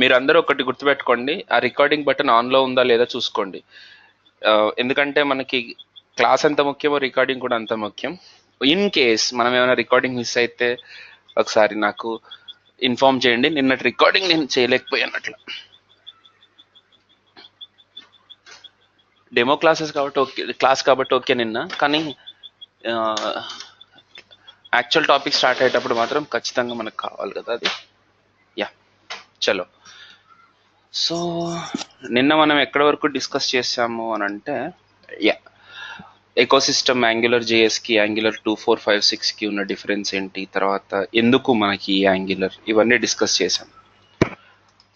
మీరు అందరూ ఒకటి గుర్తుపెట్టుకోండి, ఆ రికార్డింగ్ బటన్ ఆన్లో ఉందా లేదా చూసుకోండి. ఎందుకంటే మనకి క్లాస్ ఎంత ముఖ్యమో రికార్డింగ్ కూడా అంత ముఖ్యం. ఇన్ కేస్ మనం ఏమైనా రికార్డింగ్ మిస్ అయితే ఒకసారి నాకు ఇన్ఫార్మ్ చేయండి. నిన్నటి రికార్డింగ్ నేను చేయలేకపోయాను, అట్లా డెమో క్లాసెస్ కాబట్టి ఓకే, క్లాస్ కాబట్టి ఓకే నిన్న. కానీ యాక్చువల్ టాపిక్ స్టార్ట్ అయ్యేటప్పుడు మాత్రం ఖచ్చితంగా మనకు కావాలి కదా అది. యా, చలో. సో నిన్న మనం ఎక్కడి వరకు డిస్కస్ చేసాము అని అంటే, యా, ఎకోసిస్టమ్ యాంగులర్ జేఎస్కి యాంగులర్ 2456కి ఉన్న డిఫరెన్స్ ఏంటి, తర్వాత ఎందుకు మనకి యాంగులర్, ఇవన్నీ డిస్కస్ చేసాం.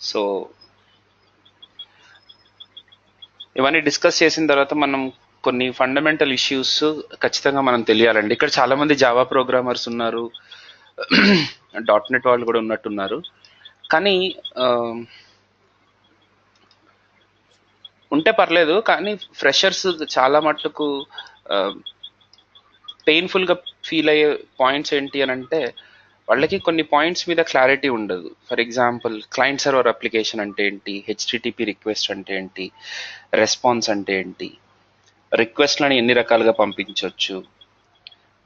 సో ఇవన్నీ డిస్కస్ చేసిన తర్వాత మనం కొన్ని ఫండమెంటల్ ఇష్యూస్ ఖచ్చితంగా మనం తెలియాలండి. ఇక్కడ చాలా మంది జావా ప్రోగ్రామర్స్ ఉన్నారు, .NET వాళ్ళు కూడా ఉన్నట్టున్నారు. కానీ ఉంటే పర్లేదు, కానీ ఫ్రెషర్స్ చాలా మట్టుకు పెయిన్ఫుల్గా ఫీల్ అయ్యే పాయింట్స్ ఏంటి అని అంటే, వాళ్ళకి కొన్ని పాయింట్స్ మీద క్లారిటీ ఉండదు. For example, client server application అంటే ఏంటి, హెచ్టిటిపి రిక్వెస్ట్ అంటే ఏంటి, రెస్పాన్స్ అంటే ఏంటి, రిక్వెస్ట్లని ఎన్ని రకాలుగా పంపించవచ్చు,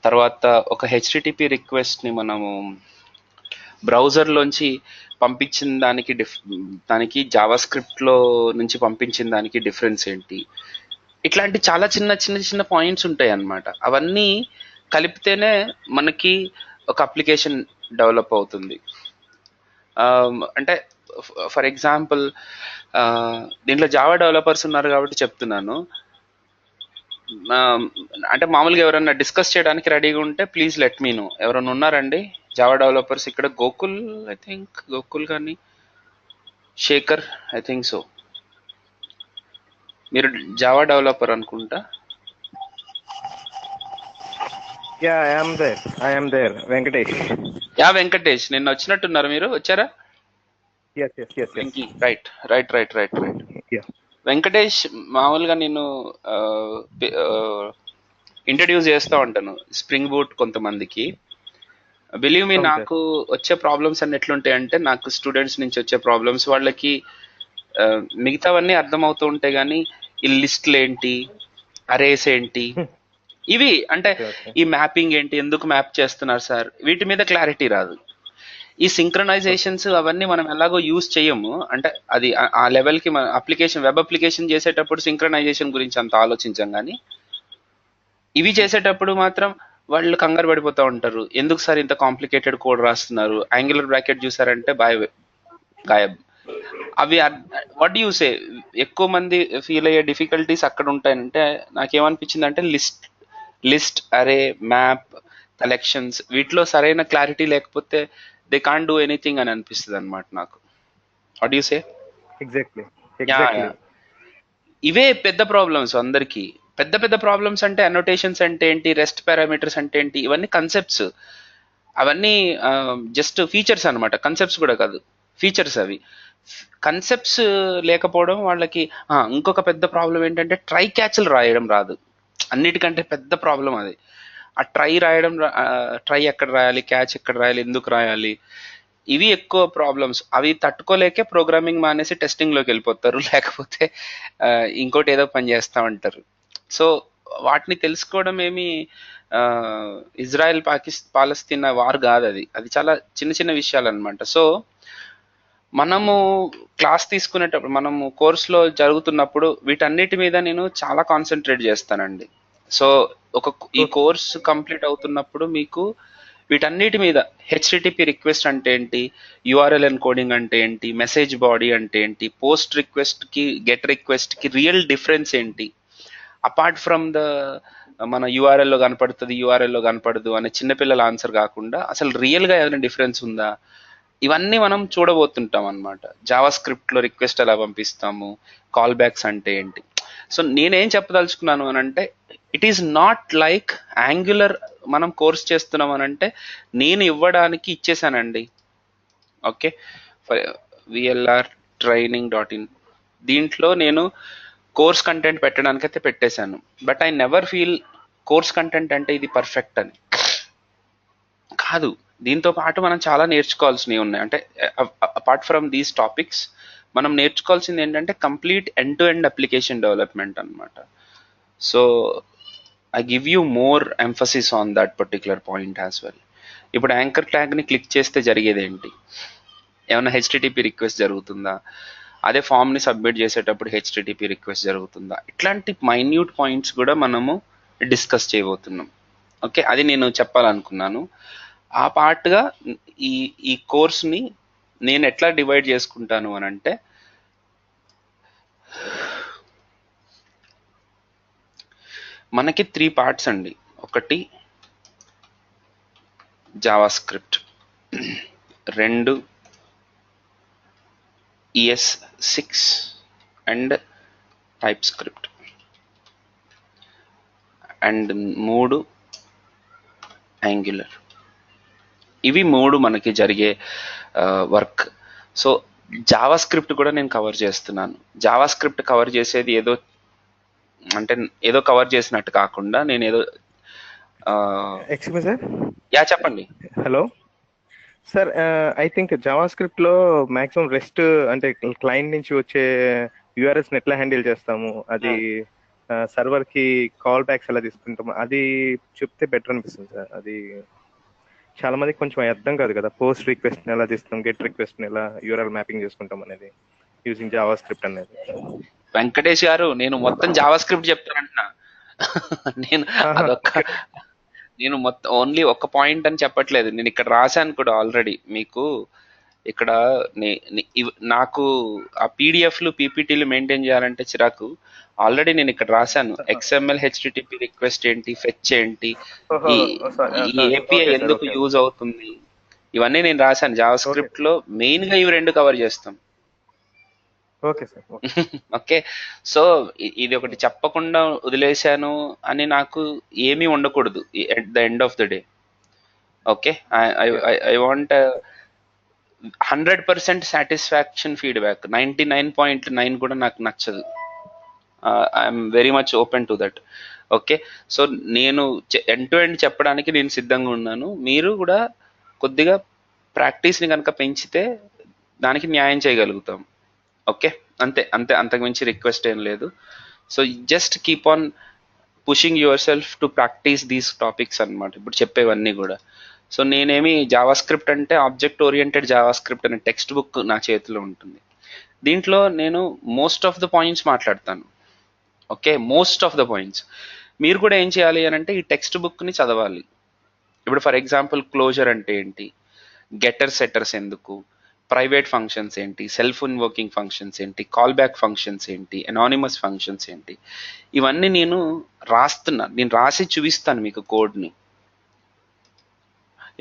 తర్వాత ఒక హెచ్టిటిపి రిక్వెస్ట్ని మనము బ్రౌజర్లోంచి పంపించిన దానికి జావా స్క్రిప్ట్లో నుంచి పంపించిన దానికి డిఫరెన్స్ ఏంటి, ఇట్లాంటి చాలా చిన్న చిన్న చిన్న పాయింట్స్ ఉంటాయి అన్నమాట. అవన్నీ కలిపితేనే మనకి ఒక అప్లికేషన్ డెవలప్ అవుతుంది. అంటే ఫర్ ఎగ్జాంపుల్, దీంట్లో జావా డెవలపర్స్ ఉన్నారు కాబట్టి చెప్తున్నాను. అంటే మామూలుగా ఎవరన్నా డిస్కస్ చేయడానికి రెడీగా ఉంటే ప్లీజ్ లెట్ మీ నో. ఎవరైనా ఉన్నారండి జావా డెవలపర్స్ ఇక్కడ? గోకుల్, ఐ థింక్ గోకుల్ కానీ శేఖర్, ఐ థింక్ సో. మీరు జావా డెవలపర్ అనుకుంటా. Yeah, I am there Venkatesh. Yeah Venkatesh, నిన్న వచ్చినట్టున్నారు, మీరు వచ్చారా? Right right right right right. Venkatesh, మామూలుగా నేను ఇంట్రడ్యూస్ చేస్తూ ఉంటాను స్ప్రింగ్ బూట్ కొంతమందికి. బిలీవ్ మీ, నాకు వచ్చే ప్రాబ్లమ్స్ అన్ని ఎట్లుంటాయి అంటే, నాకు స్టూడెంట్స్ నుంచి వచ్చే ప్రాబ్లమ్స్ వాళ్ళకి మిగతావన్నీ అర్థమవుతూ ఉంటాయి, కానీ ఈ లిస్ట్లు ఏంటి, అరేస్ ఏంటి, ఇవి అంటే ఈ మ్యాపింగ్ ఏంటి, ఎందుకు మ్యాప్ చేస్తున్నారు సార్, వీటి మీద క్లారిటీ రాదు. ఈ సింక్రనైజేషన్స్ అవన్నీ మనం ఎలాగో యూజ్ చేయము, అంటే అది ఆ లెవెల్కి మన అప్లికేషన్, వెబ్ అప్లికేషన్ చేసేటప్పుడు సింక్రనైజేషన్ గురించి అంత ఆలోచించాం, కానీ ఇవి చేసేటప్పుడు మాత్రం వాళ్ళు కంగారు పడిపోతూ ఉంటారు. ఎందుకు సార్ ఇంత కాంప్లికేటెడ్ కోడ్ రాస్తున్నారు, యాంగులర్ బ్రాకెట్ చూసారంటే గాయబ్. అవి వాట్ యూ సే, ఎక్కువ మంది ఫీల్ అయ్యే డిఫికల్టీస్ అక్కడ ఉంటాయంటే, నాకేమనిపించింది అంటే లిస్ట్, అరే, మ్యాప్, కలెక్షన్స్, వీటిలో సరైన క్లారిటీ లేకపోతే దే కాంట్ డూ ఎనీథింగ్ అని అనిపిస్తుంది అనమాట నాకు. What you say? ఎగ్జాక్ట్లీ. ఇవే పెద్ద ప్రాబ్లమ్స్ అందరికి. పెద్ద పెద్ద ప్రాబ్లమ్స్ అంటే అనోటేషన్స్ అంటే ఏంటి, రెస్ట్ పారామీటర్స్ అంటే ఏంటి, ఇవన్నీ కన్సెప్ట్స్. అవన్నీ జస్ట్ ఫీచర్స్ అనమాట, కన్సెప్ట్స్ కూడా కాదు, ఫీచర్స్. అవి కన్సెప్ట్స్ లేకపోవడం వాళ్ళకి. ఇంకొక పెద్ద ప్రాబ్లం ఏంటంటే ట్రై క్యాచ్లు రాయడం రాదు. అన్నిటికంటే పెద్ద ప్రాబ్లం అది. ఆ ట్రై ఎక్కడ రాయాలి, క్యాచ్ ఎక్కడ రాయాలి, ఎందుకు రాయాలి, ఇవి ఎక్కువ ప్రాబ్లమ్స్. అవి తట్టుకోలేకే ప్రోగ్రామింగ్ మానేసి టెస్టింగ్లోకి వెళ్ళిపోతారు, లేకపోతే ఇంకోటి ఏదో పని చేస్తూ ఉంటారు. సో వాటిని తెలుసుకోవడం ఏమి ఇజ్రాయెల్ పాలస్తీనా వార్ కాదు, అది చాలా చిన్న చిన్న విషయాలు అనమాట. సో మనము క్లాస్ తీసుకునేటప్పుడు, మనము కోర్సులో జరుగుతున్నప్పుడు వీటన్నిటి మీద నేను చాలా కాన్సన్ట్రేట్ చేస్తానండి. సో ఈ కోర్స్ కంప్లీట్ అవుతున్నప్పుడు మీకు వీటన్నిటి మీద, హెచ్టిటిపి రిక్వెస్ట్ అంటే ఏంటి, యూఆర్ఎల్ ఎన్కోడింగ్ అంటే ఏంటి, మెసేజ్ బాడీ అంటే ఏంటి, పోస్ట్ రిక్వెస్ట్కి గెట్ రిక్వెస్ట్కి రియల్ డిఫరెన్స్ ఏంటి, అపార్ట్ ఫ్రమ్ మన యూఆర్ఎల్లో కనపడుతుంది, యూఆర్ఎల్లో కనపడదు అనే చిన్నపిల్లల ఆన్సర్ కాకుండా అసలు రియల్గా ఏదైనా డిఫరెన్స్ ఉందా, ఇవన్నీ మనం చూడబోతుంటాం అనమాట. జావా స్క్రిప్ట్లో రిక్వెస్ట్ ఎలా పంపిస్తాము, కాల్ బ్యాక్స్ అంటే ఏంటి. సో నేనేం చెప్పదలుచుకున్నాను అని అంటే, it is not like angular మనం కోర్స్ చేస్తున్నాం అని అంటే నేను ఇవ్వడానికి ఇచ్చేసానండి. ఓకే, VLR Training.in, దీంట్లో నేను కోర్స్ కంటెంట్ పెట్టడానికైతే పెట్టేశాను. But I never feel course content అంటే ఇది పర్ఫెక్ట్ అని కాదు. దీంతో పాటు మనం చాలా నేర్చుకోవాల్సినవి ఉన్నాయి. అంటే అపార్ట్ ఫ్రమ్ దీస్ టాపిక్స్ మనం నేర్చుకోవాల్సింది ఏంటంటే complete end to end application development అనమాట. So I give you more emphasis on that particular point as well. ఇప్పుడు యాంకర్ ట్యాగ్ని క్లిక్ చేస్తే జరిగేది ఏంటి? ఏమైనా హెచ్టిటిపి రిక్వెస్ట్ జరుగుతుందా? అదే ఫామ్ని సబ్మిట్ చేసేటప్పుడు హెచ్టిటిపి రిక్వెస్ట్ జరుగుతుందా? ఇట్లాంటి మైన్యూట్ పాయింట్స్ కూడా మనము డిస్కస్ చేయబోతున్నాం. ఓకే, అది నేను చెప్పాలనుకున్నాను. ఆ పార్ట్గా ఈ ఈ కోర్స్ని నేను ఎట్లా డివైడ్ చేసుకుంటాను అని అంటే, మనకి 3 పార్ట్స్ అండి. ఒకటి Java script, 2 ES6 and type script, and 3 angular. ఇవి 3 మనకి జరిగే వర్క్. సో జావా స్క్రిప్ట్ కూడా నేను కవర్ చేస్తున్నాను. జావా స్క్రిప్ట్ కవర్ చేసేది అంటే ఏదో కవర్ చేసినట్టు కాకుండా నేను ఏదో ఎక్స్క్యూజ్ సార్. యా చెప్పండి. Hello sir, I think Java script లో మాక్సిమం రెస్ట్ అంటే క్లయింట్ నుంచి వచ్చే యూఆర్ఎస్ ని ఎట్లా హ్యాండిల్ చేస్తాము, అది సర్వర్ కి కాల్ బ్యాక్స్ ఎలా తీసుకుంటాము, అది చెప్తే బెటర్ అనిపిస్తుంది సార్. అది చాలా మందికి కొంచెం అర్థం కాదు కదా, పోస్ట్ రిక్వెస్ట్ ఎలా చేస్తాం, గెట్ రిక్వెస్ట్ ఎలా యూఆర్ఎల్ మ్యాపింగ్ చేసుకుంటాం అనేది యూజింగ్ జావా స్క్రిప్ట్ అనేది. వెంకటేష్ గారు, నేను మొత్తం జావా స్క్రిప్ట్ చెప్తానంటున్నా. నేను అదొక్క నేను మొత్తం ఓన్లీ ఒక పాయింట్ అని చెప్పట్లేదు. నేను ఇక్కడ రాశాను కూడా ఆల్రెడీ మీకు. ఇక్కడ నాకు ఆ పీడిఎఫ్లు పీపీటీలు మెయింటైన్ చేయాలంటే చిరాకు. ఆల్రెడీ నేను ఇక్కడ రాశాను XML HTTP రిక్వెస్ట్ ఏంటి, ఫెచ్ ఏంటి, ఈ ఏపీఐ ఎందుకు యూజ్ అవుతుంది, ఇవన్నీ నేను రాశాను. జావా స్క్రిప్ట్ లో మెయిన్ గా ఇవి 2 కవర్ చేస్తాం. Okay sir. ఓకే, సో ఇది ఒకటి చెప్పకుండా వదిలేశాను అని నాకు ఏమీ ఉండకూడదు at the end of the day. Okay, I want 100% satisfaction feedback. 99.9 కూడా నాకు నచ్చదు. I'm very much open to that. Okay, so నేను ఎండ్ టు ఎండ్ చెప్పడానికి నేను సిద్ధంగా ఉన్నాను. మీరు కూడా కొద్దిగా ప్రాక్టీస్ని కనుక పెంచితే దానికి న్యాయం చేయగలుగుతాం. ఓకే, అంతే అంతే, అంతకుమించి రిక్వెస్ట్ ఏం లేదు. So just keep on pushing your self to practice these topics అనమాట ఇప్పుడు చెప్పేవన్నీ కూడా. సో నేనేమి జావా స్క్రిప్ట్ అంటే ఆబ్జెక్ట్ ఓరియంటెడ్ జావా స్క్రిప్ట్ అనే టెక్స్ట్ బుక్ నా చేతిలో ఉంటుంది. దీంట్లో నేను మోస్ట్ ఆఫ్ ద పాయింట్స్ మాట్లాడతాను. Okay, most of the points. మీరు కూడా ఏం చేయాలి అని అంటే ఈ టెక్స్ట్ బుక్ని చదవాలి. ఇప్పుడు ఫర్ ఎగ్జాంపుల్ క్లోజర్ అంటే ఏంటి, గెటర్ సెటర్స్ ఎందుకు, ప్రైవేట్ ఫంక్షన్స్ ఏంటి, సెల్ఫ్ ఇన్వోకింగ్ ఫంక్షన్స్ ఏంటి, కాల్ బ్యాక్ ఫంక్షన్స్ ఏంటి, అనానిమస్ ఫంక్షన్స్ ఏంటి, ఇవన్నీ నేను రాసి చూపిస్తాను మీకు కోడ్ని.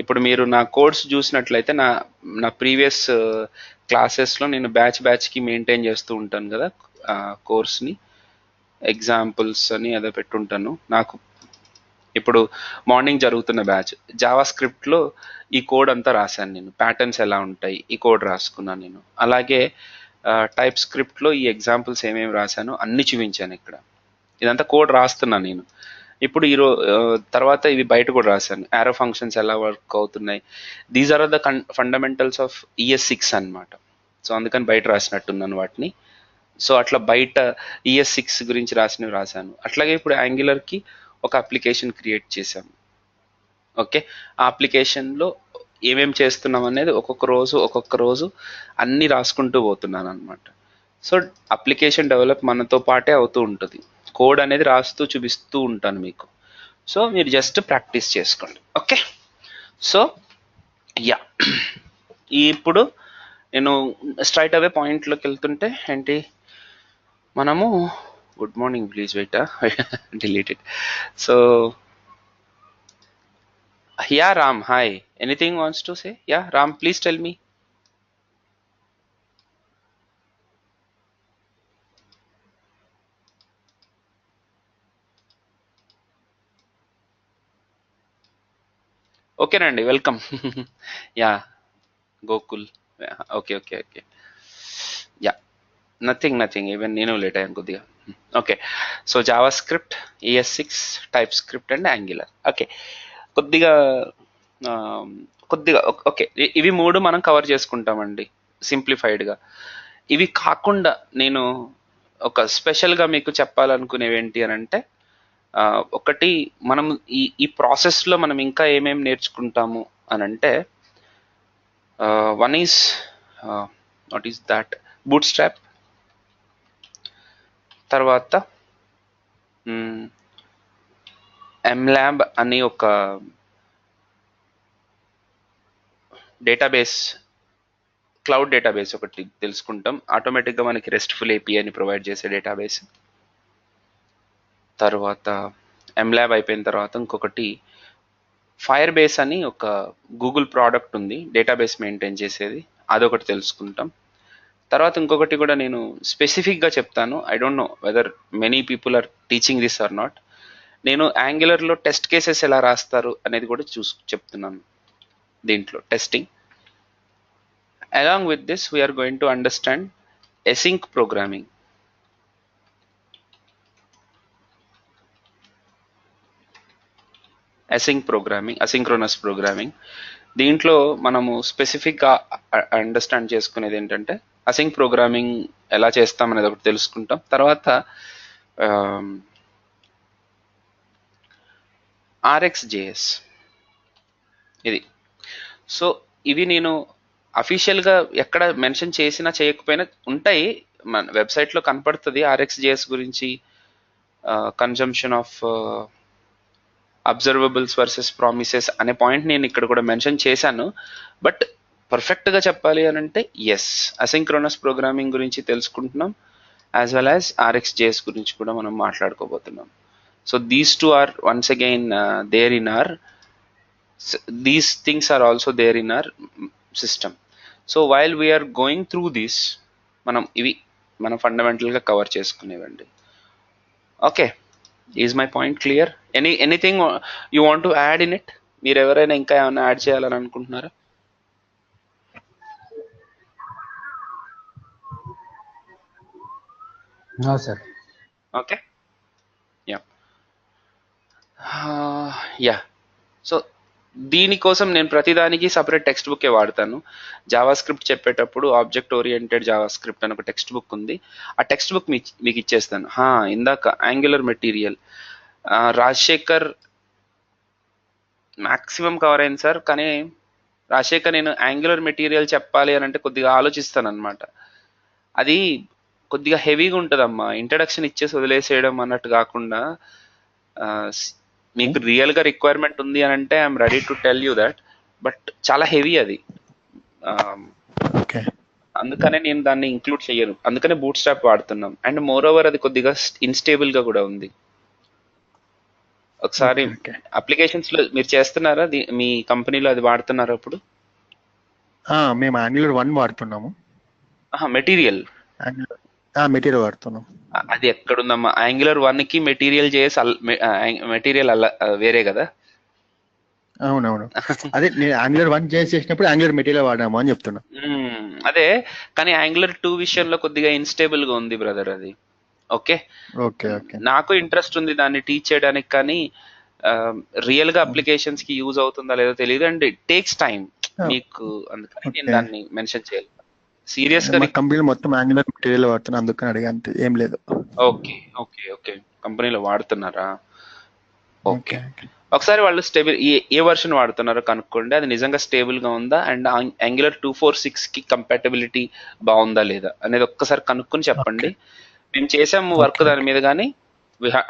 ఇప్పుడు మీరు నా కోడ్స్ చూసినట్లయితే నా ప్రీవియస్ క్లాసెస్లో నేను బ్యాచ్కి మెయింటైన్ చేస్తూ ఉంటాను కదా కోర్స్ని. ఎగ్జాంపుల్స్ అని అదే పెట్టుంటాను. నాకు ఇప్పుడు మార్నింగ్ జరుగుతున్న బ్యాచ్ జావా స్క్రిప్ట్లో ఈ కోడ్ అంతా రాశాను నేను. ప్యాటర్న్స్ ఎలా ఉంటాయి ఈ కోడ్ రాసుకున్నాను నేను. అలాగే టైప్ స్క్రిప్ట్లో ఈ ఎగ్జాంపుల్స్ ఏమేమి రాశానో అన్ని చూపించాను ఇక్కడ. ఇదంతా కోడ్ రాస్తున్నాను నేను. ఇప్పుడు తర్వాత ఇవి బయట కూడా రాశాను. యారో ఫంక్షన్స్ ఎలా వర్క్ అవుతున్నాయి. These are the fundamentals of ES6 అన్నమాట. సో అందుకని బయట రాసినట్టున్నాను వాటిని. సో అట్లా బయట ES6 గురించి రాశాను. అట్లాగే ఇప్పుడు యాంగులర్కి ఒక అప్లికేషన్ క్రియేట్ చేశాము. ఓకే, ఆ అప్లికేషన్లో ఏమేమి చేస్తున్నాం అనేది ఒక్కొక్క రోజు అన్నీ రాసుకుంటూ పోతున్నాను అనమాట. సో అప్లికేషన్ డెవలప్ మనతో పాటే అవుతూ ఉంటుంది. కోడ్ అనేది రాస్తూ చూపిస్తూ ఉంటాను మీకు. సో మీరు జస్ట్ ప్రాక్టీస్ చేసుకోండి. ఓకే, సో యా, ఇప్పుడు నేను స్ట్రైట్ అవే పాయింట్లోకి వెళ్తుంటే ఏంటి, మనము good morning please wait deleted. So yeah Ram, hi, anything wants to say? Yeah Ram, please tell me. ఓకేనండి, welcome. Yeah Gokul, okay okay okay, yeah nothing, even నేను late అయ్యాను కొద్దిగా. Okay, so JavaScript, ES6, TypeScript and Angular. Okay, కొద్దిగా కొద్దిగా okay, ఇవి 3 మనం cover చేసుకుంటామండి సింప్లిఫైడ్గా. ఇవి కాకుండా నేను ఒక స్పెషల్గా మీకు చెప్పాలనుకునేవి ఏంటి అని అంటే, ఒకటి మనం ఈ ప్రాసెస్లో మనం ఇంకా ఏమేమి నేర్చుకుంటాము అని అంటే, one is what is that, boot strap. తర్వాత ఎంల్యాబ్ అని ఒక డేటాబేస్, క్లౌడ్ డేటాబేస్ ఒకటి తెలుసుకుంటాం. ఆటోమేటిక్గా మనకి రెస్ట్ఫుల్ ఏపీఐని ప్రొవైడ్ చేసే డేటాబేస్. తర్వాత ఎంల్యాబ్ అయిపోయిన తర్వాత ఇంకొకటి ఫైర్ బేస్ అని ఒక గూగుల్ ప్రోడక్ట్ ఉంది డేటాబేస్ మెయింటైన్ చేసేది, అదొకటి తెలుసుకుంటాం. తర్వాత ఇంకొకటి కూడా నేను స్పెసిఫిక్గా చెప్తాను, I don't know whether many people are teaching this or not. నేను యాంగులర్లో టెస్ట్ కేసెస్ ఎలా రాస్తారు అనేది కూడా చెప్తున్నాను దీంట్లో, testing. Along with this we're going to understand async programming. Asynchronous programming. దీంట్లో మనము స్పెసిఫిక్గా అండర్స్టాండ్ చేసుకునేది ఏంటంటే, అసింక్ ప్రోగ్రామింగ్ ఎలా చేస్తాం అనేది ఒకటి తెలుసుకుంటాం. తర్వాత RxJS ఇది. సో ఇవి నేను అఫీషియల్గా ఎక్కడ మెన్షన్ చేసినా చేయకపోయినా ఉంటాయి, మన వెబ్సైట్లో కనపడుతుంది RxJS గురించి. కన్జంప్షన్ ఆఫ్ అబ్జర్వబుల్స్ వర్సెస్ ప్రామిసెస్ అనే పాయింట్ నేను ఇక్కడ కూడా మెన్షన్ చేశాను. బట్ పర్ఫెక్ట్గా చెప్పాలి అని అంటే ఎస్, అసింక్రోనస్ ప్రోగ్రామింగ్ గురించి తెలుసుకుంటున్నాం, యాజ్ వెల్ యాజ్ RxJS గురించి కూడా మనం మాట్లాడుకోబోతున్నాం. So these two are once again there in our, these things are also there in our system. So while we're going through this, మనం ఫండమెంటల్గా కవర్ చేసుకునేవండి. Okay, is my point clear? Anything you want to add in it? మీరు ఎవరైనా ఇంకా ఏమైనా add చేయాలని అనుకుంటున్నారా? No sir. Okay, yeah yeah. So దీనికోసం నేను ప్రతిదానికి సపరేట్ టెక్స్ట్ బుక్కే వాడతాను. జావా స్క్రిప్ట్ చెప్పేటప్పుడు ఆబ్జెక్ట్ ఓరియంటెడ్ జావా స్క్రిప్ట్ అని ఒక టెక్స్ట్ బుక్ ఉంది, ఆ టెక్స్ట్ బుక్ మీకు ఇచ్చేస్తాను. ఇందాక angular material Rajasekhar maximum cover అయింది సార్, కానీ రాజశేఖర్ నేను యాంగులర్ మెటీరియల్ చెప్పాలి అని అంటే కొద్దిగా ఆలోచిస్తాను అనమాట. అది కొద్దిగా హెవీగా ఉంటుందమ్మా, ఇంట్రడక్షన్ ఇచ్చేసి వదిలేసేయడం అన్నట్టు కాకుండా, మీకు రియల్గా రిక్వైర్మెంట్ ఉంది అని అంటే I'm ready to tell you that, but చాలా హెవీ అది. అందుకనే నేను దాన్ని ఇంక్లూడ్ చెయ్యను, అందుకనే బూట్ స్ట్రాప్ వాడుతున్నాం. అండ్ మోర్ ఓవర్ అది కొద్దిగా ఇన్స్టేబుల్గా కూడా ఉంది. ఒకసారి అప్లికేషన్స్ లో మీరు చేస్తున్నారా, మీ కంపెనీలో అది వాడుతున్నారా ఇప్పుడు? మేము యాంగులర్ 1 వాడుతున్నాము. మెటీరియల్ వాడుతున్నాం. అది ఎక్కడుందమ్మా? యాంగులర్ 1 కి మెటీరియల్ మెటీరియల్ వేరే కదా. అవునవును, అదే నేను యాంగులర్ 1 చేసినప్పుడు యాంగులర్ మెటీరియల్ వాడాము అని చెప్తున్నా. అదే, కానీ యాంగులర్ 2 విషయంలో కొద్దిగా ఇన్స్టేబుల్ గా ఉంది బ్రదర్ అది. ఓకే, నాకు ఇంట్రెస్ట్ ఉంది దాన్ని టీచ్ చేయడానికి, కానీ రియల్ గా అప్లికేషన్స్ కి యూజ్ అవుతుందా లేదో తెలియదు, అండ్ ఇట్ టేక్స్ టైం మీకు, అందుకని నేను దాన్ని మెన్షన్ చేయాలి. సీరియస్ గా కంపెనీలో మొత్తం యాంగులర్ మెటీరియల్ వాడుతున్నా, అందుకని అడిగా, అంతే, ఏం లేదు. ఓకే ఓకే ఓకే, కంపెనీలో వాడుతున్నారా? ఓకే, ఒకసారి వాళ్ళు స్టేబుల్ ఏ వర్షన్ వాడుతున్నారో కనుక్కోండి, అది నిజంగా స్టేబుల్ గా ఉందా, అండ్ యాంగులర్ 246 కి కంపాటబిలిటీ బాగుందా లేదా అనేది ఒక్కసారి కనుక్కొని చెప్పండి. మేము చేసాము వర్క్ దాని మీద, కానీ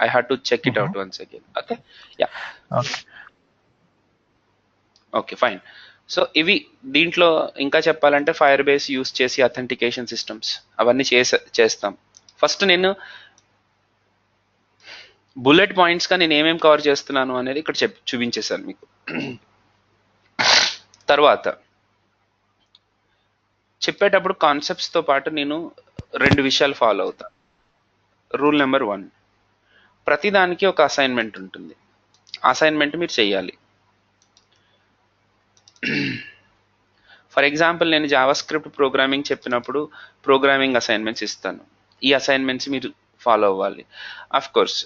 I had to check it out once again. Okay, yeah, okay fine. So ఇవి దీంట్లో ఇంకా చెప్పాలంటే ఫైర్ బేస్ యూస్ చేసి అథెంటికేషన్ సిస్టమ్స్ అవన్నీ చేస్తాం. ఫస్ట్ నేను బుల్లెట్ పాయింట్స్ గా నేను ఏమేమి కవర్ చేస్తున్నాను అనేది ఇక్కడ చూపించేశాను మీకు. తర్వాత చెప్పేటప్పుడు కాన్సెప్ట్స్ తో పాటు నేను 2 విషయాలు ఫాలో అవుతాను. రూల్ నెంబర్ 1, ప్రతిదానికి ఒక అసైన్మెంట్ ఉంటుంది, అసైన్మెంట్ మీరు చెయ్యాలి. ఫర్ ఎగ్జాంపుల్ నేను జావా స్క్రిప్ట్ ప్రోగ్రామింగ్ చెప్పినప్పుడు ప్రోగ్రామింగ్ అసైన్మెంట్స్ ఇస్తాను, ఈ అసైన్మెంట్స్ మీరు ఫాలో అవ్వాలి. అఫ్ కోర్స్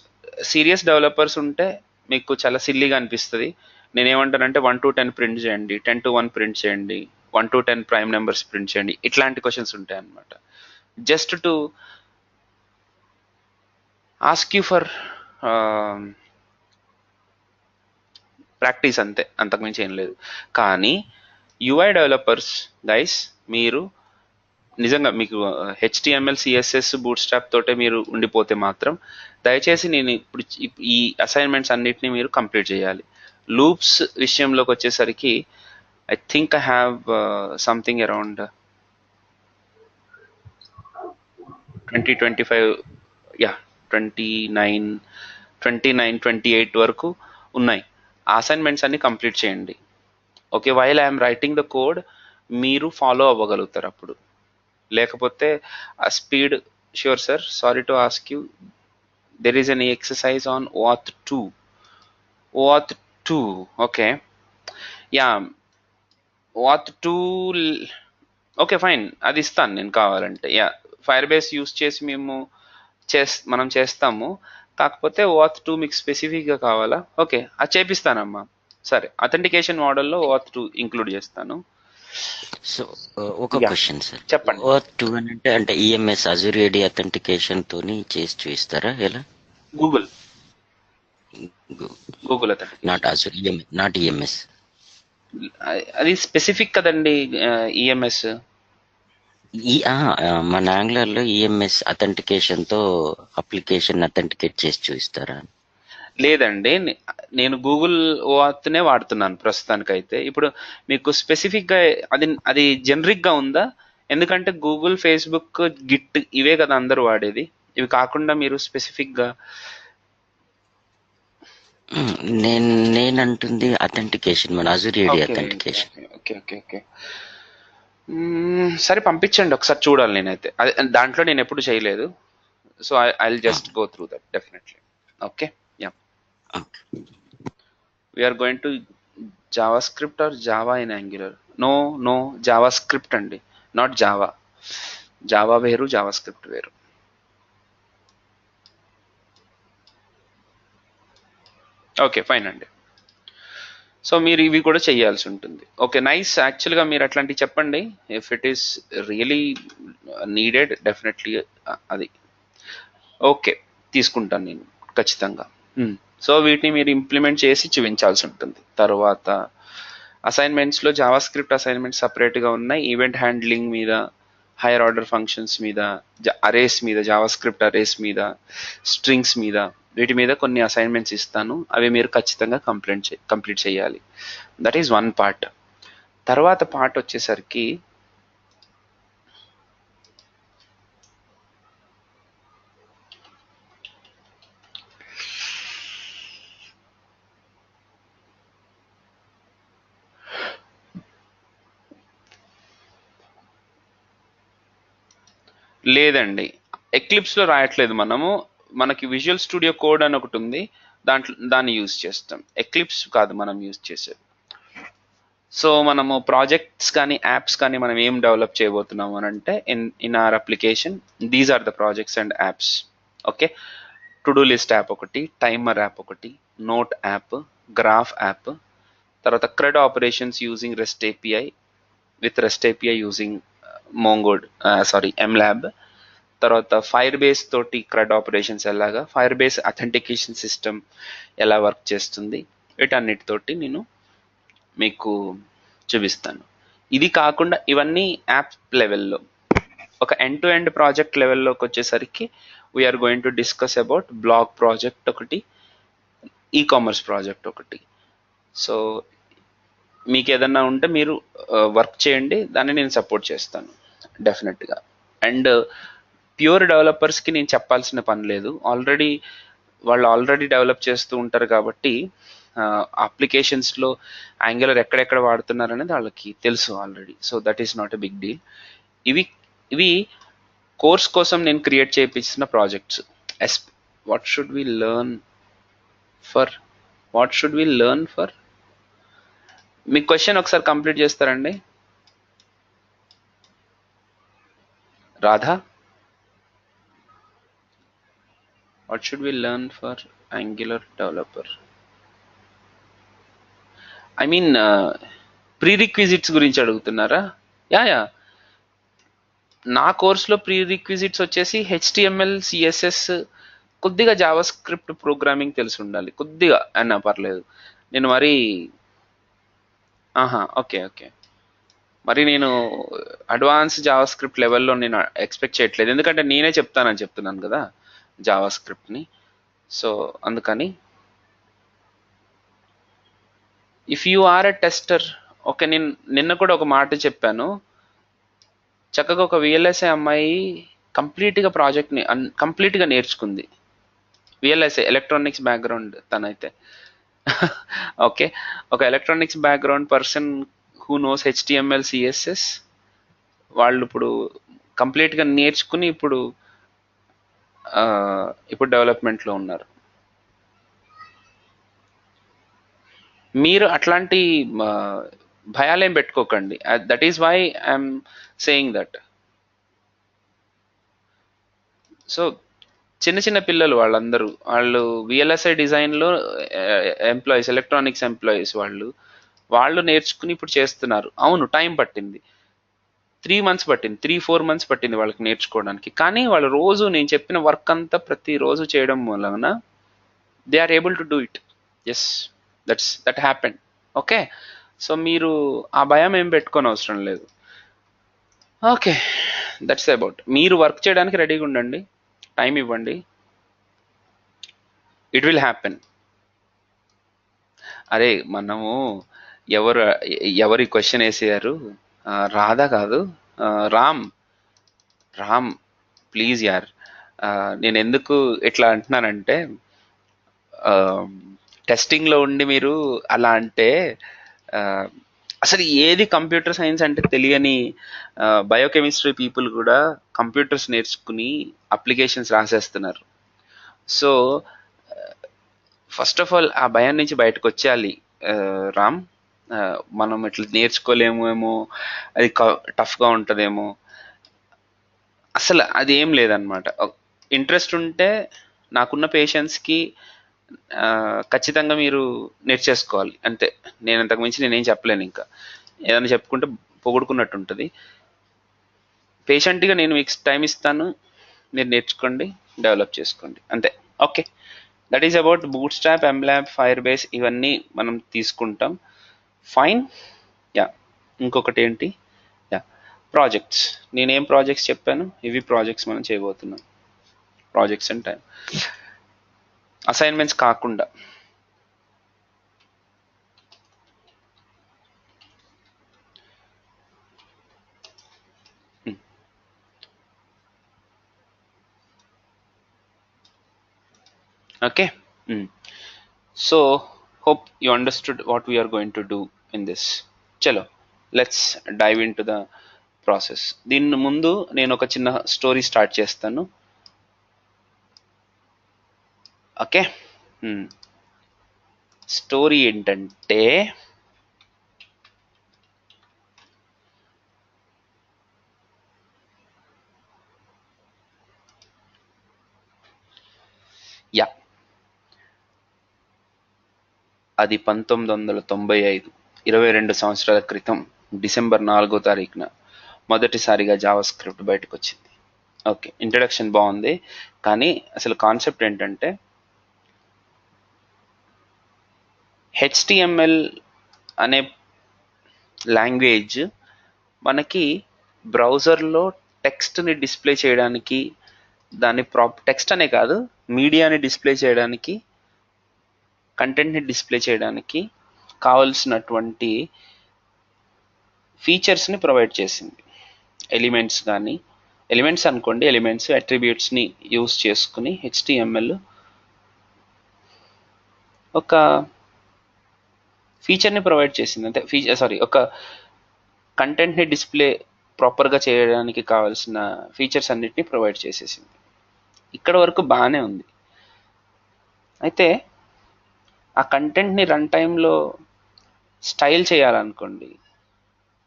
సీరియస్ డెవలపర్స్ ఉంటే మీకు చాలా సిల్లీగా అనిపిస్తుంది, నేనేమంటానంటే 1 to 10 ప్రింట్ చేయండి, 10 to 1 ప్రింట్ చేయండి, 1 to 10 ప్రైమ్ నెంబర్స్ ప్రింట్ చేయండి, ఇట్లాంటి క్వశ్చన్స్ ఉంటాయి అన్నమాట. Just to ask you for practice అంతే, అంతకుమించి ఏం లేదు. కానీ యూఐ డెవలపర్స్ గైస్, మీరు నిజంగా మీకు హెచ్టిఎంఎల్ సిఎస్ఎస్ బూట్ స్ట్రాప్ తోటే మీరు ఉండిపోతే మాత్రం దయచేసి నేను ఇప్పుడు ఈ అసైన్మెంట్స్ అన్నిటిని మీరు కంప్లీట్ చేయాలి. లూప్స్ విషయంలోకి వచ్చేసరికి I think I have something around 20-25, yeah 29-28 వరకు ఉన్నాయి. ఆ అసైన్మెంట్స్ అన్ని కంప్లీట్ చేయండి. Okay, while I'm writing the code మీరు ఫాలో అవ్వగలుగుతారు అప్పుడు. లేకపోతే ఆ speed, sure sir, sorry to ask you, there is N exercise on OAuth 2. OAuth 2, okay, yeah, OAuth 2, okay fine, అది ఇస్తాను నేను కావాలంటే. యా, ఫైర్ బేస్ యూస్ చేసి మనం చేస్తాము. కాకపోతే OAuth 2 మీకు స్పెసిఫిక్గా కావాలా? ఓకే, అది చేపిస్తానమ్మా. సరే, అథెంటికేషన్ మోడల్లో OAuth 2 ఇంక్లూడ్ చేస్తాను. సో ఒక యా, క్వశ్చన్ సార్, చెప్పండి. OAuth 2 అని అంటే ఈఎంఎస్ అజూర్ ఏడి అథెంటికేషన్ తోని చేసి చూపిస్తారా ఎలా? Google authentication, not Azure, not EMS. అది స్పెసిఫిక్ కదండి ఈఎంఎస్. మన యాంగులర్ లో ఈఎంఎస్ అథెంటికేషన్ తో అప్లికేషన్ అథెంటికేట్ చేసి చూపిస్తారా? లేదండి, నేను గూగుల్ ఓఆత్నే వాడుతున్నాను ప్రస్తుతానికైతే. ఇప్పుడు మీకు స్పెసిఫిక్గా అది జనరిక్గా ఉందా? ఎందుకంటే గూగుల్, ఫేస్బుక్, గిట్ ఇవే కదా అందరూ వాడేది. ఇవి కాకుండా మీరు స్పెసిఫిక్గా నేనంటుంది అథెంటికేషన్, మన Azure AD authentication. Okay okay okay, సరే పంపించండి ఒకసారి చూడాలి. నేనైతే దాంట్లో నేను ఎప్పుడు చేయలేదు. So I just go through that definitely. Okay, yeah, we're going to JavaScript or Java in Angular? No, JavaScript అండి, నాట్ జావా. జావా వేరు, జావా స్క్రిప్ట్ వేరు. ఓకే ఫైన్ అండి. సో మీరు ఇవి కూడా చేయాల్సి ఉంటుంది. Okay nice. యాక్చువల్గా మీరు అట్లాంటివి చెప్పండి, if it is really needed definitely అది ఓకే తీసుకుంటాను నేను ఖచ్చితంగా. సో వీటిని మీరు ఇంప్లిమెంట్ చేసి చూపించాల్సి ఉంటుంది. తర్వాత అసైన్మెంట్స్లో జావా స్క్రిప్ట్ అసైన్మెంట్స్ సపరేట్గా ఉన్నాయి. ఈవెంట్ హ్యాండ్లింగ్ మీద, హైయర్ ఆర్డర్ ఫంక్షన్స్ మీద, అరేస్ మీద, జావా స్క్రిప్ట్ అరేస్ మీద, స్ట్రింగ్స్ మీద, వీటి మీద కొన్ని అసైన్మెంట్స్ ఇస్తాను. అవి మీరు ఖచ్చితంగా కంప్లీట్ చేయాలి. That is one part. తర్వాత పార్ట్ వచ్చేసరికి లేదండి, ఎక్లిప్స్లో రాయట్లేదు మనకి విజువల్ స్టూడియో కోడ్ అని ఒకటి ఉంది, దాన్ని యూజ్ చేస్తాం. ఎక్లిప్స్ కాదు మనం యూజ్ చేసేది. సో మనము ప్రాజెక్ట్స్ కానీ యాప్స్ కానీ మనం ఏం డెవలప్ చేయబోతున్నాము అని అంటే, in our application these are the projects and apps. Okay, to do list app ఒకటి, టైమర్ యాప్ ఒకటి, నోట్ యాప్, గ్రాఫ్ యాప్, తర్వాత CRUD operations using rest API with rest API using mLab, తర్వాత Firebase తోటి CRUD operations ఎలాగా, Firebase authentication system ఎలా work చేస్తుంది, వీటన్నిటితోటి నేను మీకు చూపిస్తాను. ఇది కాకుండా ఇవన్నీ యాప్ లెవెల్లో. ఒక ఎండ్ టు ఎండ్ ప్రాజెక్ట్ లెవెల్లోకి వచ్చేసరికి we're going to discuss about blog project ఒకటి, ఈ కామర్స్ ప్రాజెక్ట్ ఒకటి. సో మీకు ఏదన్నా ఉంటే మీరు వర్క్ చేయండి, దాన్ని నేను సపోర్ట్ చేస్తాను డెఫినెట్గా. అండ్ ప్యూర్ డెవలపర్స్కి నేను చెప్పాల్సిన పని లేదు, వాళ్ళు ఆల్రెడీ డెవలప్ చేస్తూ ఉంటారు కాబట్టి అప్లికేషన్స్లో యాంగులర్ ఎక్కడెక్కడ వాడుతున్నారు అనేది వాళ్ళకి తెలుసు already. So that is not a big deal. ఇవి కోర్స్ కోసం నేను క్రియేట్ చేయించిన projects. What should we learn for me question ఒకసారి కంప్లీట్ చేస్తారండి Radha? What should we learn for Angular developer? I mean prerequisites గురించి అడుగుతున్నారా? యా నా కోర్సులో ప్రీ రిక్విజిట్స్ వచ్చేసి హెచ్టిఎంఎల్, సిఎస్ఎస్, కొద్దిగా జావా స్క్రిప్ట్ ప్రోగ్రామింగ్ తెలిసి ఉండాలి, కొద్దిగా అన్నా పర్లేదు. నేను మరి ఓకే మరి నేను అడ్వాన్స్ జావా స్క్రిప్ట్ లెవెల్లో నేను ఎక్స్పెక్ట్ చేయట్లేదు, ఎందుకంటే నేనే చెప్తానని చెప్తున్నాను కదా జావా స్క్రిప్ట్ని. సో అందుకని if you are a tester, okay. నేను నిన్న కూడా ఒక మాట చెప్పాను, చక్కగా ఒక విఎల్ఎస్ఐ అమ్మాయి కంప్లీట్గా ప్రాజెక్ట్ని కంప్లీట్గా నేర్చుకుంది. విఎల్ఎస్ఐ ఎలక్ట్రానిక్స్ బ్యాక్గ్రౌండ్ తనైతే. ఓకే, ఒక electronics background person who knows HTML, CSS, వాళ్ళు ఇప్పుడు కంప్లీట్గా నేర్చుకుని ఇప్పుడు డెవలప్మెంట్లో ఉన్నారు. మీరు అట్లాంటి భయాలేం పెట్టుకోకండి. That is why I'm saying that. So చిన్న చిన్న పిల్లలు వాళ్ళు విఎల్ఎస్ఐ డిజైన్లో ఎంప్లాయీస్, ఎలక్ట్రానిక్స్ ఎంప్లాయీస్, వాళ్ళు నేర్చుకుని ఇప్పుడు చేస్తున్నారు. అవును, టైం పట్టింది, 3 months పట్టింది, 3-4 months పట్టింది వాళ్ళకి నేర్చుకోవడానికి. కానీ వాళ్ళు రోజు నేను చెప్పిన వర్క్ అంతా ప్రతిరోజు చేయడం వలన they are able to do it. Yes, that happen. Okay, so మీరు ఆ భయం ఏం పెట్టుకోని అవసరం లేదు. Okay, that's about. మీరు వర్క్ చేయడానికి రెడీగా ఉండండి, టైం ఇవ్వండి, ఇట్ విల్ హ్యాపెన్. అరే మనము ఎవరి క్వశ్చన్ వేసారు? రాధా కాదు, రామ్. ప్లీజ్ యార్, నేను ఎందుకు ఇట్లా అంటున్నానంటే, టెస్టింగ్లో ఉండి మీరు అలా అంటే, అసలు ఏది కంప్యూటర్ సైన్స్ అంటే తెలియని బయోకెమిస్ట్రీ పీపుల్ కూడా కంప్యూటర్స్ నేర్చుకుని అప్లికేషన్స్ రాసేస్తున్నారు. సో ఫస్ట్ ఆఫ్ ఆల్ ఆ భయం నుంచి బయటకు వచ్చేయాలి రామ్. మనం ఇట్లా నేర్చుకోలేమేమో, అది టఫ్గా ఉంటుందేమో, అసలు అది ఏం లేదనమాట. ఇంట్రెస్ట్ ఉంటే నాకున్న పేషెన్స్కి ఖచ్చితంగా మీరు నేర్చేసుకోవాలి అంతే. నేను అంతకు మించి నేనేం చెప్పలేను. ఇంకా ఏదైనా చెప్పుకుంటే పొగుడుకున్నట్టు ఉంటుంది. పేషెంట్గా నేను మీకు టైం ఇస్తాను, మీరు నేర్చుకోండి, డెవలప్ చేసుకోండి అంతే. Okay, that is about Bootstrap, mLab, Firebase, ఇవన్నీ మనం తీసుకుంటాం. ఫైన్. యా, ఇంకొకటి ఏంటి? Yeah, projects. నేనేం ప్రాజెక్ట్స్ చెప్పాను? ఇవి ప్రాజెక్ట్స్ మనం చేయబోతున్నాం. ప్రాజెక్ట్స్ అండ్ టైం, అసైన్మెంట్స్ కాకుండా. Okay. So hope you understood what we are going to do in this. Chalo, let's dive into the process. దీని ముందు నేను ఒక చిన్న స్టోరీ స్టార్ట్ చేస్తాను. ఓకే, స్టోరీ ఏంటంటే, యా, అది 1995, 22 సంవత్సరాల క్రితం డిసెంబర్ 4వ తారీఖున మొదటిసారిగా జావా స్క్రిప్ట్ బయటకు వచ్చింది. ఓకే, ఇంట్రడక్షన్ బాగుంది, కానీ అసలు కాన్సెప్ట్ ఏంటంటే, హెచ్టిఎంఎల్ అనే లాంగ్వేజ్ మనకి బ్రౌజర్లో టెక్స్ట్ని డిస్ప్లే చేయడానికి, దాని టెక్స్ట్ అనే కాదు, మీడియాని డిస్ప్లే చేయడానికి, కంటెంట్ని డిస్ప్లే చేయడానికి కావలసినటువంటి ఫీచర్స్ని ప్రొవైడ్ చేసింది. ఎలిమెంట్స్ అనుకోండి, అట్రిబ్యూట్స్ని యూస్ చేసుకుని హెచ్టిఎంఎల్ ఒక ఫీచర్ని ప్రొవైడ్ చేసింది. అంటే ఒక కంటెంట్ని డిస్ప్లే ప్రాపర్గా చేయడానికి కావాల్సిన ఫీచర్స్ అన్నిటిని ప్రొవైడ్ చేసేసింది. ఇక్కడ వరకు బాగానే ఉంది. అయితే ఆ కంటెంట్ని రన్ టైంలో స్టైల్ చేయాలనుకోండి,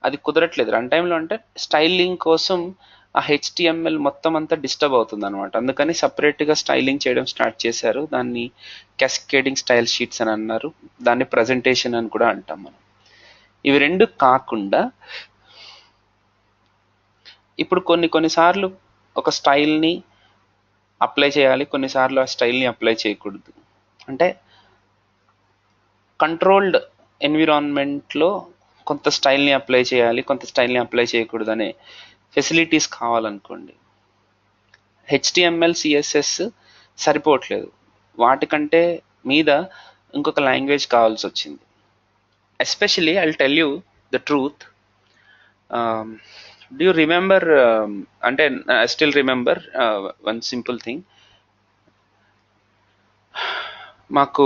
అది కుదరట్లేదు. రన్ టైంలో అంటే స్టైలింగ్ కోసం ఆ హెచ్టిఎంఎల్ మొత్తం అంతా డిస్టర్బ్ అవుతుంది అనమాట. అందుకని సపరేట్గా స్టైలింగ్ చేయడం స్టార్ట్ చేశారు. దాన్ని క్యాస్కేడింగ్ స్టైల్ షీట్స్ అని అన్నారు. దాన్ని ప్రజెంటేషన్ అని కూడా అంటాం మనం. ఇవి రెండు కాకుండా ఇప్పుడు కొన్నిసార్లు ఒక స్టైల్ని అప్లై చేయాలి, కొన్నిసార్లు ఆ స్టైల్ని అప్లై చేయకూడదు. అంటే కంట్రోల్డ్ ఎన్విరాన్మెంట్లో కొంత స్టైల్ని అప్లై చేయాలి, కొంత స్టైల్ని అప్లై చేయకూడదు అనే ఫెసిలిటీస్ కావాలనుకోండి. హెచ్టిఎంఎల్ సిఎస్ఎస్ సరిపోవట్లేదు, వాటికంటే మీద ఇంకొక లాంగ్వేజ్ కావాల్సి వచ్చింది. Especially I will tell you the truth. Do you remember, అంటే I still remember one simple thing. మాకు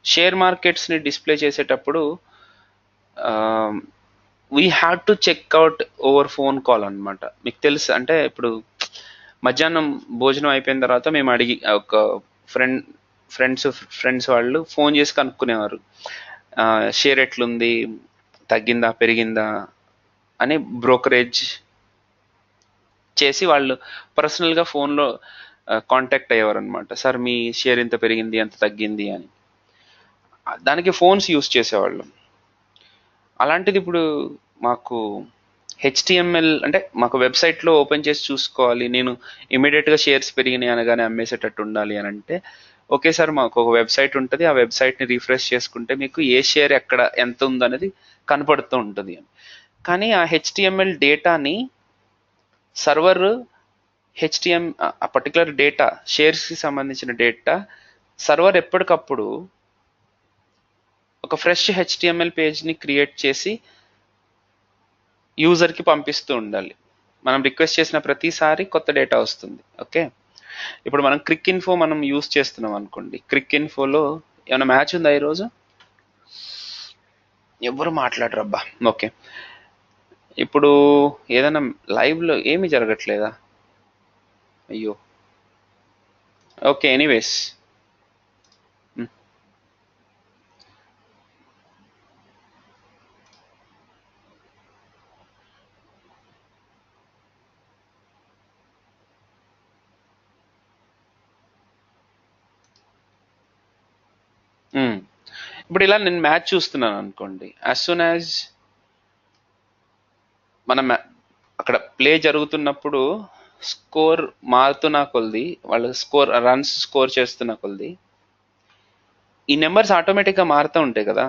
షేర్ మార్కెట్స్ని డిస్ప్లే చేసేటప్పుడు we had to check out over phone call అనమాట. మీకు తెలుసు, అంటే ఇప్పుడు మధ్యాహ్నం భోజనం అయిపోయిన తర్వాత మేము అడిగి ఒక ఫ్రెండ్స్ వాళ్ళు ఫోన్ చేసి కనుక్కునేవారు, షేర్ ఎట్లుంది, తగ్గిందా పెరిగిందా అని బ్రోకరేజ్ చేసి వాళ్ళు పర్సనల్గా ఫోన్లో కాంటాక్ట్ అయ్యేవారు అనమాట. సార్ మీ షేర్ ఎంత పెరిగింది, ఎంత తగ్గింది అని. దానికి ఫోన్స్ యూస్ చేసేవాళ్ళు. అలాంటిది ఇప్పుడు మాకు హెచ్టిఎంఎల్ అంటే మాకు వెబ్సైట్లో ఓపెన్ చేసి చూసుకోవాలి, నేను ఇమీడియట్గా షేర్స్ పెరిగినాయి అనగానే అమ్మేసేటట్టు ఉండాలి అని అంటే, ఓకే సార్ మాకు ఒక వెబ్సైట్ ఉంటుంది, ఆ వెబ్సైట్ని రీఫ్రెష్ చేసుకుంటే మీకు ఏ షేర్ ఎక్కడ ఎంత ఉందనేది కనపడుతూ ఉంటుంది అని. కానీ ఆ హెచ్టిఎంఎల్ డేటాని సర్వర్ ఆ పర్టికులర్ డేటా షేర్స్కి సంబంధించిన డేటా సర్వర్ ఎప్పటికప్పుడు ఒక ఫ్రెష్ హెచ్టిఎంఎల్ పేజ్ని క్రియేట్ చేసి యూజర్కి పంపిస్తూ ఉండాలి. మనం రిక్వెస్ట్ చేసిన ప్రతిసారి కొత్త డేటా వస్తుంది. ఓకే, ఇప్పుడు మనం క్రిక్ ఇన్ఫో మనం యూజ్ చేస్తున్నాం అనుకోండి. క్రిక్ ఇన్ఫోలో ఏమైనా మ్యాచ్ ఉందా ఈరోజు? ఎవరు మాట్లాడరబ్బా. ఓకే, ఇప్పుడు ఏదైనా లైవ్లో ఏమీ జరగట్లేదా? అయ్యో, ఓకే, ఎనీవేస్ ఇప్పుడు ఇలా నేను మ్యాచ్ చూస్తున్నాను అనుకోండి. యాజ్ సూన్ యాజ్ మనం అక్కడ ప్లే జరుగుతున్నప్పుడు స్కోర్ మారుతున్న కొలది, వాళ్ళు రన్స్ స్కోర్ చేస్తున్న కొలది ఈ నెంబర్స్ ఆటోమేటిక్గా మారుతూ ఉంటాయి కదా.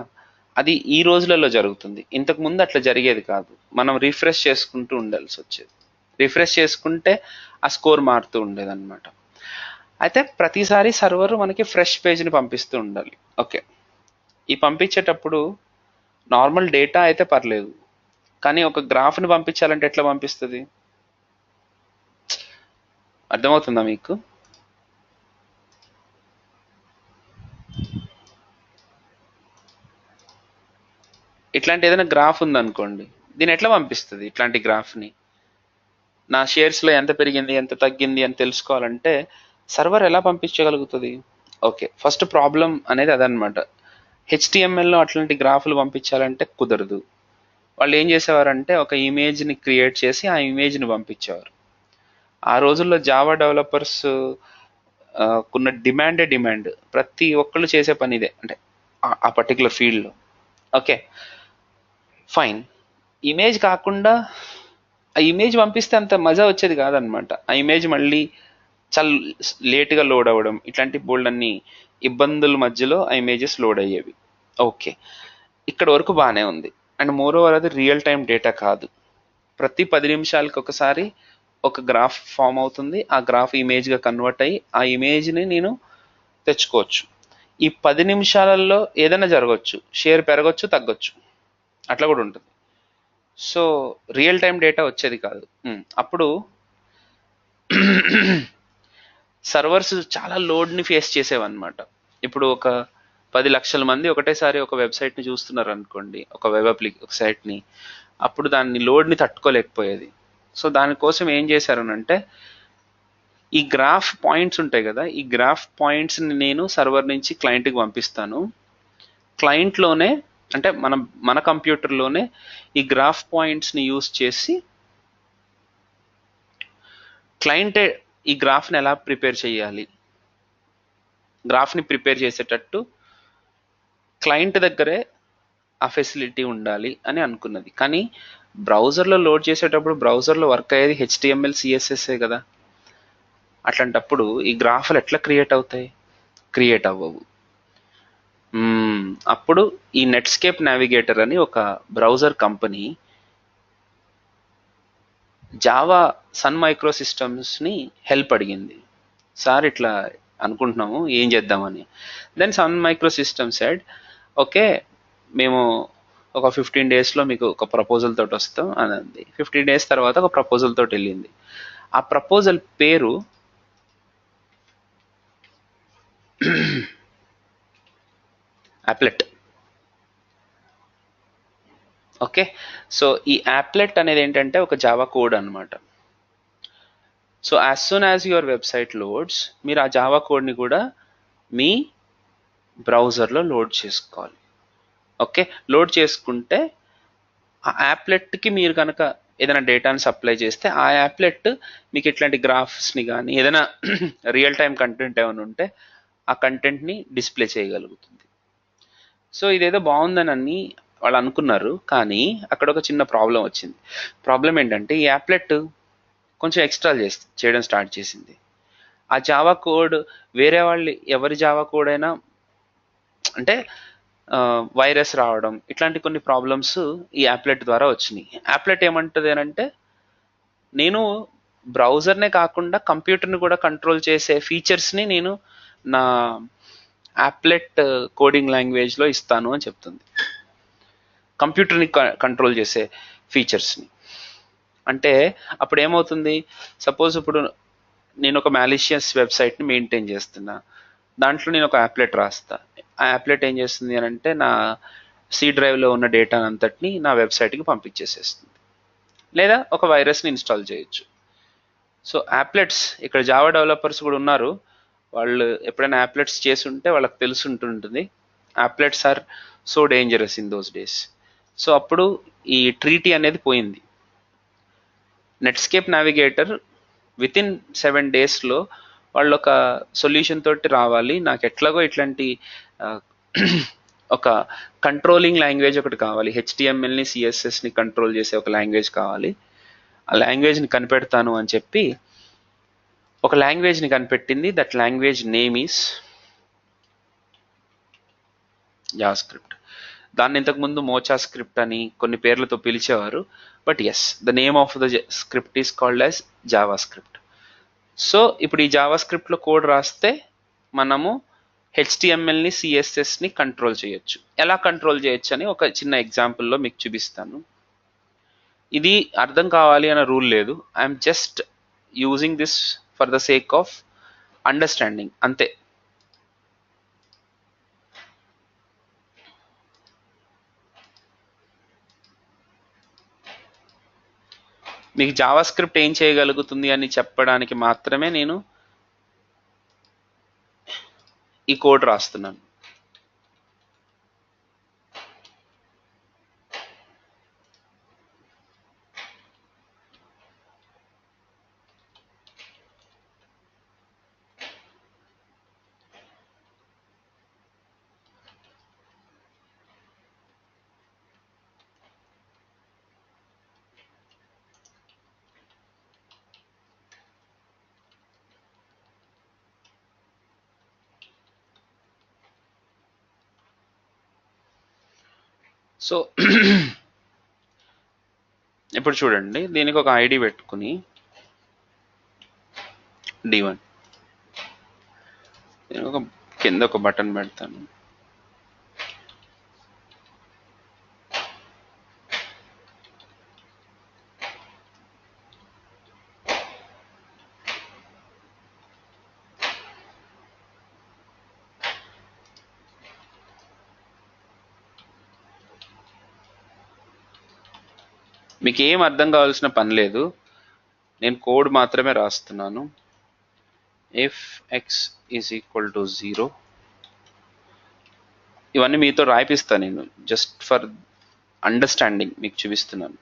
అది ఈ రోజులలో జరుగుతుంది. ఇంతకు ముందు అట్లా జరిగేది కాదు. మనం రిఫ్రెష్ చేసుకుంటూ ఉండాల్సి వచ్చేది. రిఫ్రెష్ చేసుకుంటే ఆ స్కోర్ మారుతూ ఉండేది అనమాట. అయితే ప్రతిసారి సర్వర్ మనకి ఫ్రెష్ పేజ్ని పంపిస్తూ ఉండాలి. ఓకే, ఈ పంపించేటప్పుడు నార్మల్ డేటా అయితే పర్లేదు, కానీ ఒక గ్రాఫ్ని పంపించాలంటే ఎట్లా పంపిస్తుంది? అర్థమవుతుందా మీకు? ఇట్లాంటి ఏదైనా గ్రాఫ్ ఉందనుకోండి, దీన్ని ఎట్లా పంపిస్తుంది? ఇట్లాంటి గ్రాఫ్ని నా షేర్స్లో ఎంత పెరిగింది ఎంత తగ్గింది అని తెలుసుకోవాలంటే సర్వర్ ఎలా పంపించగలుగుతుంది? ఓకే, ఫస్ట్ ప్రాబ్లం అనేది అదనమాట. హెచ్టిఎంఎల్లో అట్లాంటి గ్రాఫ్లు పంపించాలంటే కుదరదు. వాళ్ళు ఏం చేసేవారంటే ఒక ఇమేజ్ని క్రియేట్ చేసి ఆ ఇమేజ్ని పంపించేవారు. ఆ రోజుల్లో జావా డెవలపర్స్ కున్న డిమాండ్ ప్రతి ఒక్కళ్ళు చేసే పని ఇదే, అంటే ఆ పర్టికులర్ ఫీల్డ్లో. ఓకే ఫైన్, ఇమేజ్ కాకుండా ఆ ఇమేజ్ పంపిస్తే అంత మజా వచ్చేది కాదనమాట. ఆ ఇమేజ్ మళ్ళీ చాలా లేట్గా లోడ్ అవ్వడం, ఇట్లాంటి బోల్డ్ అన్ని ఇబ్బందుల మధ్యలో ఆ ఇమేజెస్ లోడ్ అయ్యేవి. ఓకే, ఇక్కడ వరకు బాగానే ఉంది. అండ్ మోర్ ఓవర్ అది రియల్ టైం డేటా కాదు. ప్రతి 10 నిమిషాలకి ఒకసారి ఒక గ్రాఫ్ ఫామ్ అవుతుంది. ఆ గ్రాఫ్ ఇమేజ్గా కన్వర్ట్ అయ్యి ఆ ఇమేజ్ని నేను తెచ్చుకోవచ్చు. ఈ 10 నిమిషాలలో ఏదైనా జరగవచ్చు, షేర్ పెరగచ్చు తగ్గొచ్చు, అట్లా కూడా ఉంటుంది. సో రియల్ టైం డేటా వచ్చేది కాదు. అప్పుడు సర్వర్స్ చాలా లోడ్ని ఫేస్ చేసేవన్నమాట. ఇప్పుడు ఒక 10 లక్షల మంది ఒకటేసారి ఒక వెబ్సైట్ని చూస్తున్నారు అనుకోండి, ఒక ఒక సైట్ని, అప్పుడు దాన్ని లోడ్ని తట్టుకోలేకపోయేది. సో దానికోసం ఏం చేశారనంటే, ఈ గ్రాఫ్ పాయింట్స్ ఉంటాయి కదా, ఈ గ్రాఫ్ పాయింట్స్ని నేను సర్వర్ నుంచి క్లయింట్కి పంపిస్తాను. క్లయింట్లోనే అంటే మన కంప్యూటర్లోనే ఈ గ్రాఫ్ పాయింట్స్ని యూస్ చేసి క్లయింటే ఈ గ్రాఫ్ని ఎలా ప్రిపేర్ చేయాలి, గ్రాఫ్ని ప్రిపేర్ చేసేటట్టు క్లయింట్ దగ్గరే ఆ ఫెసిలిటీ ఉండాలి అని అనుకున్నది. కానీ బ్రౌజర్లో లోడ్ చేసేటప్పుడు బ్రౌజర్లో వర్క్ అయ్యేది HTML CSS కదా. అట్లాంటప్పుడు ఈ గ్రాఫ్లు ఎట్లా క్రియేట్ అవుతాయి? క్రియేట్ అవ్వవు. అప్పుడు ఈ నెట్స్కేప్ నావిగేటర్ అని ఒక బ్రౌజర్ కంపెనీ జావా సన్ మైక్రో సిస్టమ్స్ని హెల్ప్ అడిగింది. సార్ ఇట్లా అనుకుంటున్నాము, ఏం చేద్దామని. Then Sun Microsystem said, okay మేము ఒక 15 daysలో మీకు ఒక ప్రపోజల్ తోటి వస్తాం అని అంది. 15 days తర్వాత ఒక ప్రపోజల్ తోటి వెళ్ళింది. ఆ ప్రపోజల్ పేరు యాప్లెట్. ఓకే, సో ఈ యాప్లెట్ అనేది ఏంటంటే ఒక జావా కోడ్ అనమాట. So as soon as your website loads, మీరు ఆ జావా కోడ్ని కూడా మీ బ్రౌజర్లో లోడ్ చేసుకోవాలి. ఓకే, లోడ్ చేసుకుంటే ఆ యాప్లెట్కి మీరు కనుక ఏదైనా డేటాని సప్లై చేస్తే ఆ యాప్లెట్ మీకు ఇట్లాంటి గ్రాఫ్స్ని కానీ ఏదైనా రియల్ టైం కంటెంట్ ఏమైనా ఉంటే ఆ కంటెంట్ని డిస్ప్లే చేయగలుగుతుంది. సో ఇదేదో బాగుందని అన్ని వాళ్ళు అనుకున్నారు, కానీ అక్కడ ఒక చిన్న ప్రాబ్లం వచ్చింది. ప్రాబ్లం ఏంటంటే ఈ యాప్లెట్ కొంచెం ఎక్స్ట్రా చేయడం స్టార్ట్ చేసింది. ఆ జావా కోడ్ వేరే వాళ్ళు ఎవరి జావా కోడ్ అయినా అంటే వైరస్ రావడం ఇట్లాంటి కొన్ని ప్రాబ్లమ్స్ ఈ యాప్లెట్ ద్వారా వచ్చినాయి. యాప్లెట్ ఏమంటుంది అంటే, నేను బ్రౌజర్నే కాకుండా కంప్యూటర్ని కూడా కంట్రోల్ చేసే ఫీచర్స్ని నేను నా యాప్లెట్ కోడింగ్ లాంగ్వేజ్లో ఇస్తాను అని చెప్తుంది. కంప్యూటర్ని కంట్రోల్ చేసే ఫీచర్స్ని అంటే అప్పుడు ఏమవుతుంది, సపోజ్ ఇప్పుడు నేను ఒక మ్యాలిషియస్ వెబ్సైట్ని మెయింటైన్ చేస్తున్నా, దాంట్లో నేను ఒక యాప్లెట్ రాస్తా. ఆ యాప్లెట్ ఏం చేస్తుంది అని అంటే నా C డ్రైవ్లో ఉన్న డేటా అంతటిని నా వెబ్సైట్కి పంపించేసేస్తుంది, లేదా ఒక వైరస్ని ఇన్స్టాల్ చేయొచ్చు. సో యాప్లెట్స్, ఇక్కడ జావా డెవలపర్స్ కూడా ఉన్నారు, వాళ్ళు ఎప్పుడైనా యాప్లెట్స్ చేసి ఉంటే వాళ్ళకి తెలుసుంటుంటుంది. Applets are so dangerous in those days. So అప్పుడు ఈ ట్రీటీ అనేది పోయింది. నెట్స్కేప్ నావిగేటర్ వితిన్ 7 daysలో వాళ్ళు ఒక సొల్యూషన్ తోటి రావాలి, నాకు ఎట్లాగో ఇట్లాంటి ఒక కంట్రోలింగ్ లాంగ్వేజ్ ఒకటి కావాలి, HTMLని CSSని కంట్రోల్ చేసే ఒక లాంగ్వేజ్ కావాలి, ఆ లాంగ్వేజ్ని కనిపెడతాను అని చెప్పి ఒక లాంగ్వేజ్ని కనిపెట్టింది. That language name is JavaScript. దాన్ని ఇంతకుముందు మోచా స్క్రిప్ట్ అని కొన్ని పేర్లతో పిలిచేవారు, but yes, the name of the script is called as JavaScript. So ఇప్పుడు ఈ జావా స్క్రిప్ట్లో కోడ్ రాస్తే మనము HTMLని CSSని కంట్రోల్ చేయొచ్చు. ఎలా కంట్రోల్ చేయొచ్చు అని ఒక చిన్న ఎగ్జాంపుల్లో మీకు చూపిస్తాను. ఇది అర్థం కావాలి అన్న రూల్ లేదు, I'm just using this for the sake of understanding అంతే. మీకు జావా స్క్రిప్ట్ ఏం చేయగలుగుతుంది అని చెప్పడానికి మాత్రమే నేను ఈ కోడ్ రాస్తున్నాను. సో ఇప్పుడు చూడండి, దీనికి ఒక ఐడి పెట్టుకుని D1, నేను ఒక కింద ఒక బటన్ పెడతాను. మీకు ఏం అర్థం కావాల్సిన పని లేదు, నేను కోడ్ మాత్రమే రాస్తున్నాను. If x is equal to 0, ఇవన్నీ మీతో రాయిపిస్తాను నేను, జస్ట్ ఫర్ అండర్స్టాండింగ్ మీకు చూపిస్తున్నాను.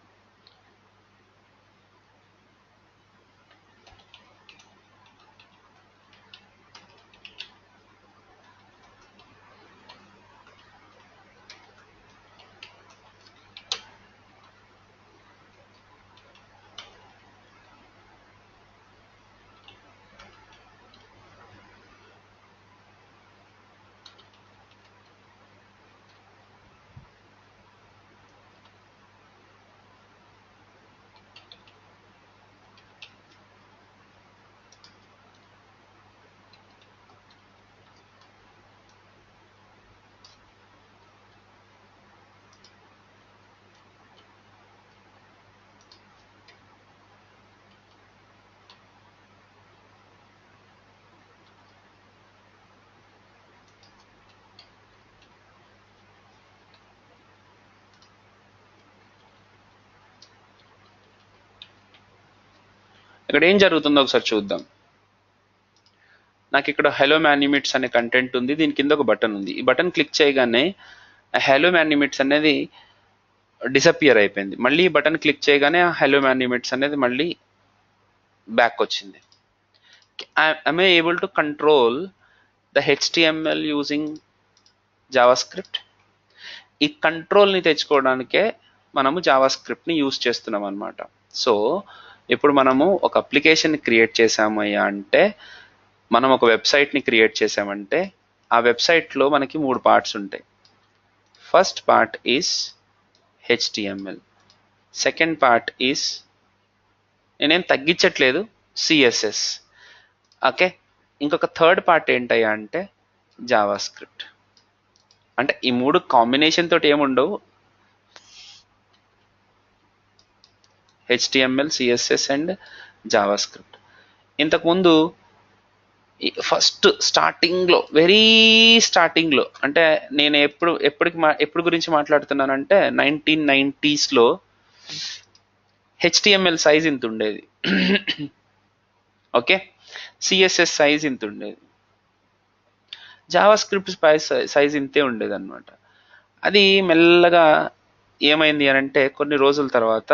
ఇక్కడ ఏం జరుగుతుందో ఒకసారి చూద్దాం. నాకు ఇక్కడ హలో మ్యాన్యుమిట్స్ అనే కంటెంట్ ఉంది, దీని కింద ఒక బటన్ ఉంది. ఈ బటన్ క్లిక్ చేయగానే హలో మ్యాన్యుమిట్స్ అనేది డిసపియర్ అయిపోయింది. మళ్ళీ ఈ బటన్ క్లిక్ చేయగానే హలో మ్యాన్యుమిట్స్ అనేది మళ్ళీ బ్యాక్ వచ్చింది. am I able to control the HTML using JavaScript? ఈ కంట్రోల్ని తెచ్చుకోవడానికే మనము జావాస్క్రిప్ట్ని యూజ్ చేస్తున్నాం అనమాట. సో ఇప్పుడు మనము ఒక అప్లికేషన్ క్రియేట్ చేసామయ్యా అంటే, మనం ఒక వెబ్సైట్ని క్రియేట్ చేసామంటే ఆ వెబ్సైట్లో మనకి 3 పార్ట్స్ ఉంటాయి. First part is HTML, second part is, నేనేం తగ్గించట్లేదు, CSS. ఓకే, ఇంకొక థర్డ్ పార్ట్ ఏంటయ్యా అంటే జావాస్క్రిప్ట్. అంటే ఈ 3 కాంబినేషన్ తోటి ఏముండవు, HTML, CSS అండ్ జావాస్క్రిప్ట్. ఇంతకుముందు ఫస్ట్ స్టార్టింగ్లో, వెరీ స్టార్టింగ్లో, అంటే నేను ఎప్పుడు గురించి మాట్లాడుతున్నానంటే 1990s HTML సైజ్ ఇంత ఉండేది, ఓకే, CSS సైజ్ ఇంత ఉండేది, జావాస్క్రిప్ట్ సైజ్ ఇంతే ఉండేది అనమాట. అది మెల్లగా ఏమైంది అని అంటే కొన్ని రోజుల తర్వాత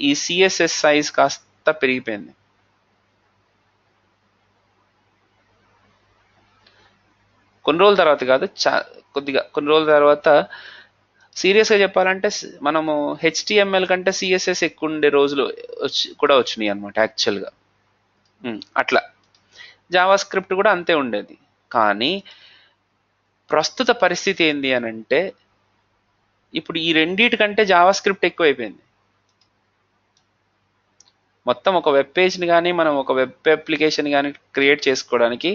ఈ CSS సైజ్ కాస్త పెరిగిపోయింది. కొన్ని రోజుల తర్వాత కాదు, కొన్ని రోజుల తర్వాత సీరియస్గా చెప్పాలంటే మనము HTML కంటే CSS ఎక్కువ ఉండే రోజులు కూడా వచ్చినాయి అనమాట యాక్చువల్గా. అట్లా జావాస్క్రిప్ట్ కూడా అంతే ఉండేది. కానీ ప్రస్తుత పరిస్థితి ఏంది అని అంటే ఇప్పుడు ఈ రెండిటికంటే జావాస్క్రిప్ట్ ఎక్కువైపోయింది. మొత్తం ఒక వెబ్ పేజ్ని కానీ మనం ఒక వెబ్ అప్లికేషన్ కానీ క్రియేట్ చేసుకోవడానికి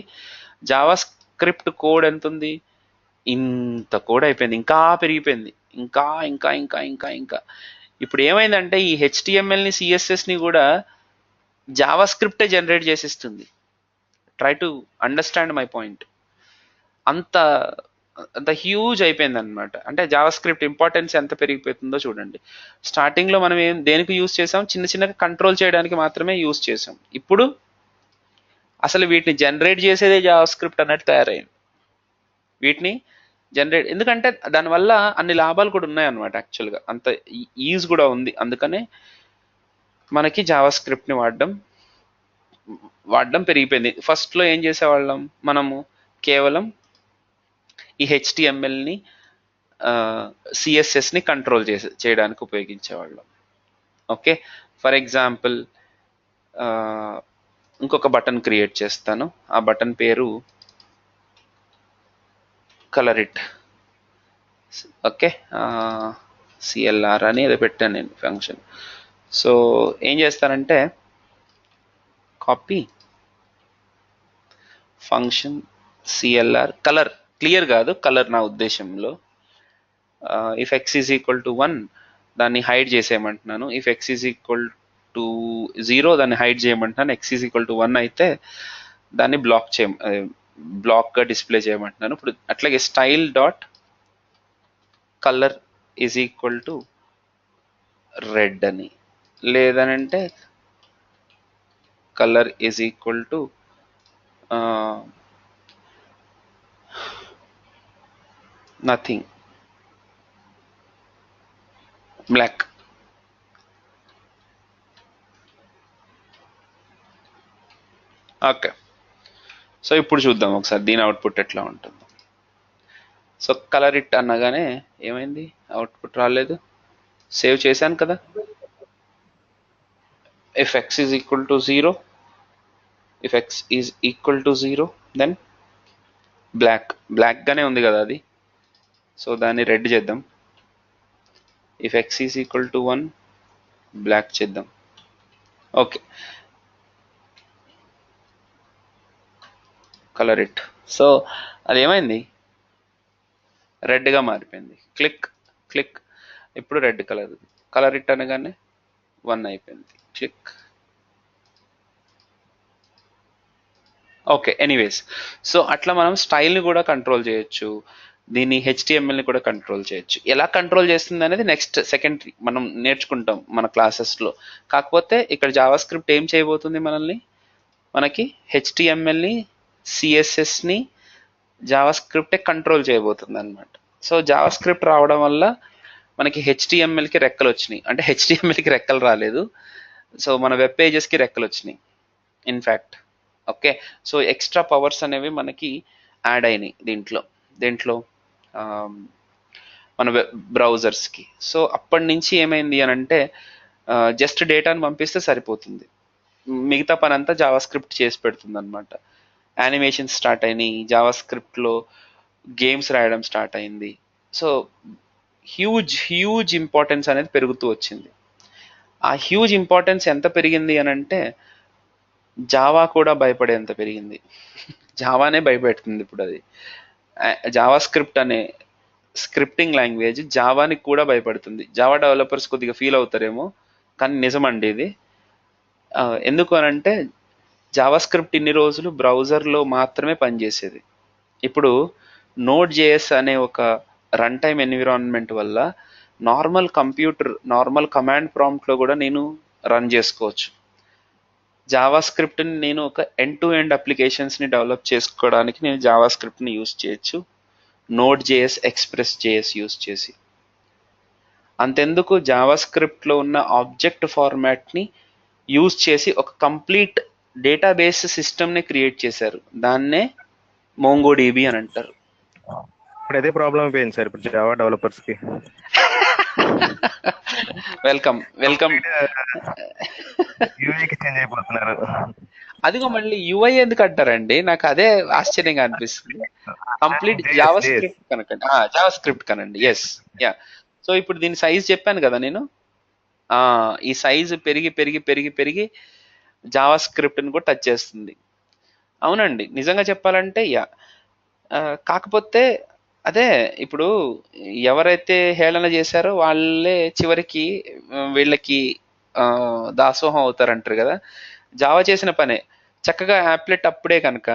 జావాస్క్రిప్ట్ కోడ్ ఎంత ఉంది, ఇంత కోడ్ అయిపోయింది, ఇంకా పెరిగిపోయింది, ఇంకా ఇంకా ఇంకా ఇంకా ఇంకా. ఇప్పుడు ఏమైందంటే ఈ HTMLని CSSని కూడా జావాస్క్రిప్టే జనరేట్ చేసిస్తుంది. Try to understand my point. అంత హ్యూజ్ అయిపోయింది అనమాట. అంటే జావాస్క్రిప్ట్ ఇంపార్టెన్స్ ఎంత పెరిగిపోతుందో చూడండి. స్టార్టింగ్లో మనం దేనికి యూజ్ చేసాం, చిన్న చిన్నగా కంట్రోల్ చేయడానికి మాత్రమే యూజ్ చేసాం. ఇప్పుడు అసలు వీటిని జనరేట్ చేసేదే జావాస్క్రిప్ట్ అన్నట్టు తయారైంది. వీటిని జనరేట్, ఎందుకంటే దానివల్ల అన్ని లాభాలు కూడా ఉన్నాయన్నమాట. యాక్చువల్గా అంత ఈజ్ కూడా ఉంది. అందుకనే మనకి జావాస్క్రిప్ట్ని వాడడం పెరిగిపోయింది. ఫస్ట్లో ఏం చేసేవాళ్ళం, మనము కేవలం ఈ HTMLని CSSని కంట్రోల్ చేయడానికి ఉపయోగించేవాళ్ళం. ఓకే, ఫర్ ఎగ్జాంపుల్ ఇంకొక బటన్ క్రియేట్ చేస్తాను. ఆ బటన్ పేరు కలర్ ఇట్. ఓకే, CLR అని ఏదో పెట్టాను నేను ఫంక్షన్. సో ఏం చేస్తానంటే copy function CLR colour, clear కాదు కలర్ నా ఉద్దేశంలో. If x is equal to 1 దాన్ని హైడ్ చేసేయమంటున్నాను. If x is equal to 0 దాన్ని హైడ్ చేయమంటున్నాను. x ఈజ్ ఈక్వల్ టు 1 అయితే దాన్ని బ్లాక్గా డిస్ప్లే చేయమంటున్నాను. ఇప్పుడు అట్లాగే style dot colour is equal to red అని, లేదనంటే colour is equal to nothing, black. Okay, so ఇప్పుడు చూద్దాం ఒకసారి దీని అవుట్పుట్ ఎట్లా ఉంటుందో. సో కలర్ ఇట్ అనగానే ఏమైంది, అవుట్పుట్ రాలేదు. సేవ్ చేశాను కదా. If x is equal to 0, if x is equal to 0 then బ్లాక్గానే ఉంది కదా అది. సో దాన్ని రెడ్ చేద్దాం. If x is equal to 1 black చేద్దాం. Okay, colour it. సో అది ఏమైంది, రెడ్గా మారిపోయింది. క్లిక్ ఇప్పుడు రెడ్ కలర్ ఇట్ అనగానే 1 అయిపోయింది. క్లిక్. ఓకే, ఎనీవేస్, సో అట్లా మనం స్టైల్ని కూడా కంట్రోల్ చేయొచ్చు, దీన్ని హెచ్టిఎంఎల్ని కూడా కంట్రోల్ చేయొచ్చు. ఎలా కంట్రోల్ చేస్తుంది అనేది నెక్స్ట్ సెకండరీ మనం నేర్చుకుంటాం మన క్లాసెస్లో. కాకపోతే ఇక్కడ జావా స్క్రిప్ట్ ఏం చేయబోతుంది మనకి హెచ్టిఎంఎల్ని సిఎస్ఎస్ని జావా స్క్రిప్టే కంట్రోల్ చేయబోతుంది అనమాట. సో జావా స్క్రిప్ట్ రావడం వల్ల మనకి హెచ్టిఎంఎల్కి రెక్కలు వచ్చినాయి. అంటే హెచ్టిఎంఎల్కి రెక్కలు రాలేదు, సో మన వెబ్ పేజెస్కి రెక్కలు వచ్చినాయి in fact. Okay, so extra powers అనేవి మనకి యాడ్ అయినాయి దేంట్లో మన బ్రౌజర్స్కి. సో అప్పటి నుంచి ఏమైంది అని అంటే జస్ట్ డేటాను పంపిస్తే సరిపోతుంది, మిగతా పని అంతా జావా స్క్రిప్ట్ చేసి పెడుతుంది అనమాట. యానిమేషన్ స్టార్ట్ అయినాయి, జావా స్క్రిప్ట్లో గేమ్స్ రాయడం స్టార్ట్ అయింది. సో హ్యూజ్ ఇంపార్టెన్స్ అనేది పెరుగుతూ వచ్చింది. ఆ హ్యూజ్ ఇంపార్టెన్స్ ఎంత పెరిగింది అని అంటే జావా కూడా భయపడేంత పెరిగింది. జావానే భయపెడుతుంది ఇప్పుడు అది. జావా స్క్రిప్ట్ అనే స్క్రిప్టింగ్ లాంగ్వేజ్ జావాని కూడా భయపడుతుంది. జావా డెవలపర్స్ కొద్దిగా ఫీల్ అవుతారేమో, కానీ నిజమండి ఇది. ఎందుకు అనంటే జావా స్క్రిప్ట్ ఇన్ని రోజులు బ్రౌజర్లో మాత్రమే పనిచేసేది. ఇప్పుడు నోడ్ జేఎస్ అనే ఒక రన్ టైమ్ ఎన్విరాన్మెంట్ వల్ల నార్మల్ కమాండ్ ప్రాంప్ట్లో కూడా నేను రన్ చేసుకోవచ్చు. జావా స్క్రిప్ట్ని నేను ఒక ఎండ్ టు ఎండ్ అప్లికేషన్స్ని డెవలప్ చేసుకోవడానికి నేను జావా స్క్రిప్ట్ని యూస్ చేయొచ్చు, node JS, express JS use చేసి. అంతెందుకు జావా స్క్రిప్ట్లో ఉన్న ఆబ్జెక్ట్ ఫార్మాట్ని యూజ్ చేసి ఒక కంప్లీట్ డేటాబేస్ సిస్టమ్ని క్రియేట్ చేశారు. దాన్నే మోంగోడిబి అని అంటారు. ఇప్పుడు అదే ప్రాబ్లం అయిపోయింది సార్ ఇప్పుడు జావా డెవలపర్స్ కి. వెల్కమ్ యూఐకి చేంజ్ అయిపోతున్నారు. అదిగో మళ్ళీ యూఐ ఎందుకు అంటారండి? నాకు అదే ఆశ్చర్యంగా అనిపిస్తుంది. కంప్లీట్ జావా స్క్రిప్ట్ కనండి. Yes, yeah. సో ఇప్పుడు దీని సైజ్ చెప్పాను కదా నేను. ఈ సైజు పెరిగి జావా స్క్రిప్ట్ని కూడా టచ్ చేస్తుంది. అవునండి, నిజంగా చెప్పాలంటే యా. కాకపోతే అదే ఇప్పుడు ఎవరైతే హేళన చేశారో వాళ్ళే చివరికి వీళ్ళకి దాసోహం అవుతారంటారు కదా. జావా చేసిన పనే చక్కగా యాప్లెట్ అప్పుడే కనుక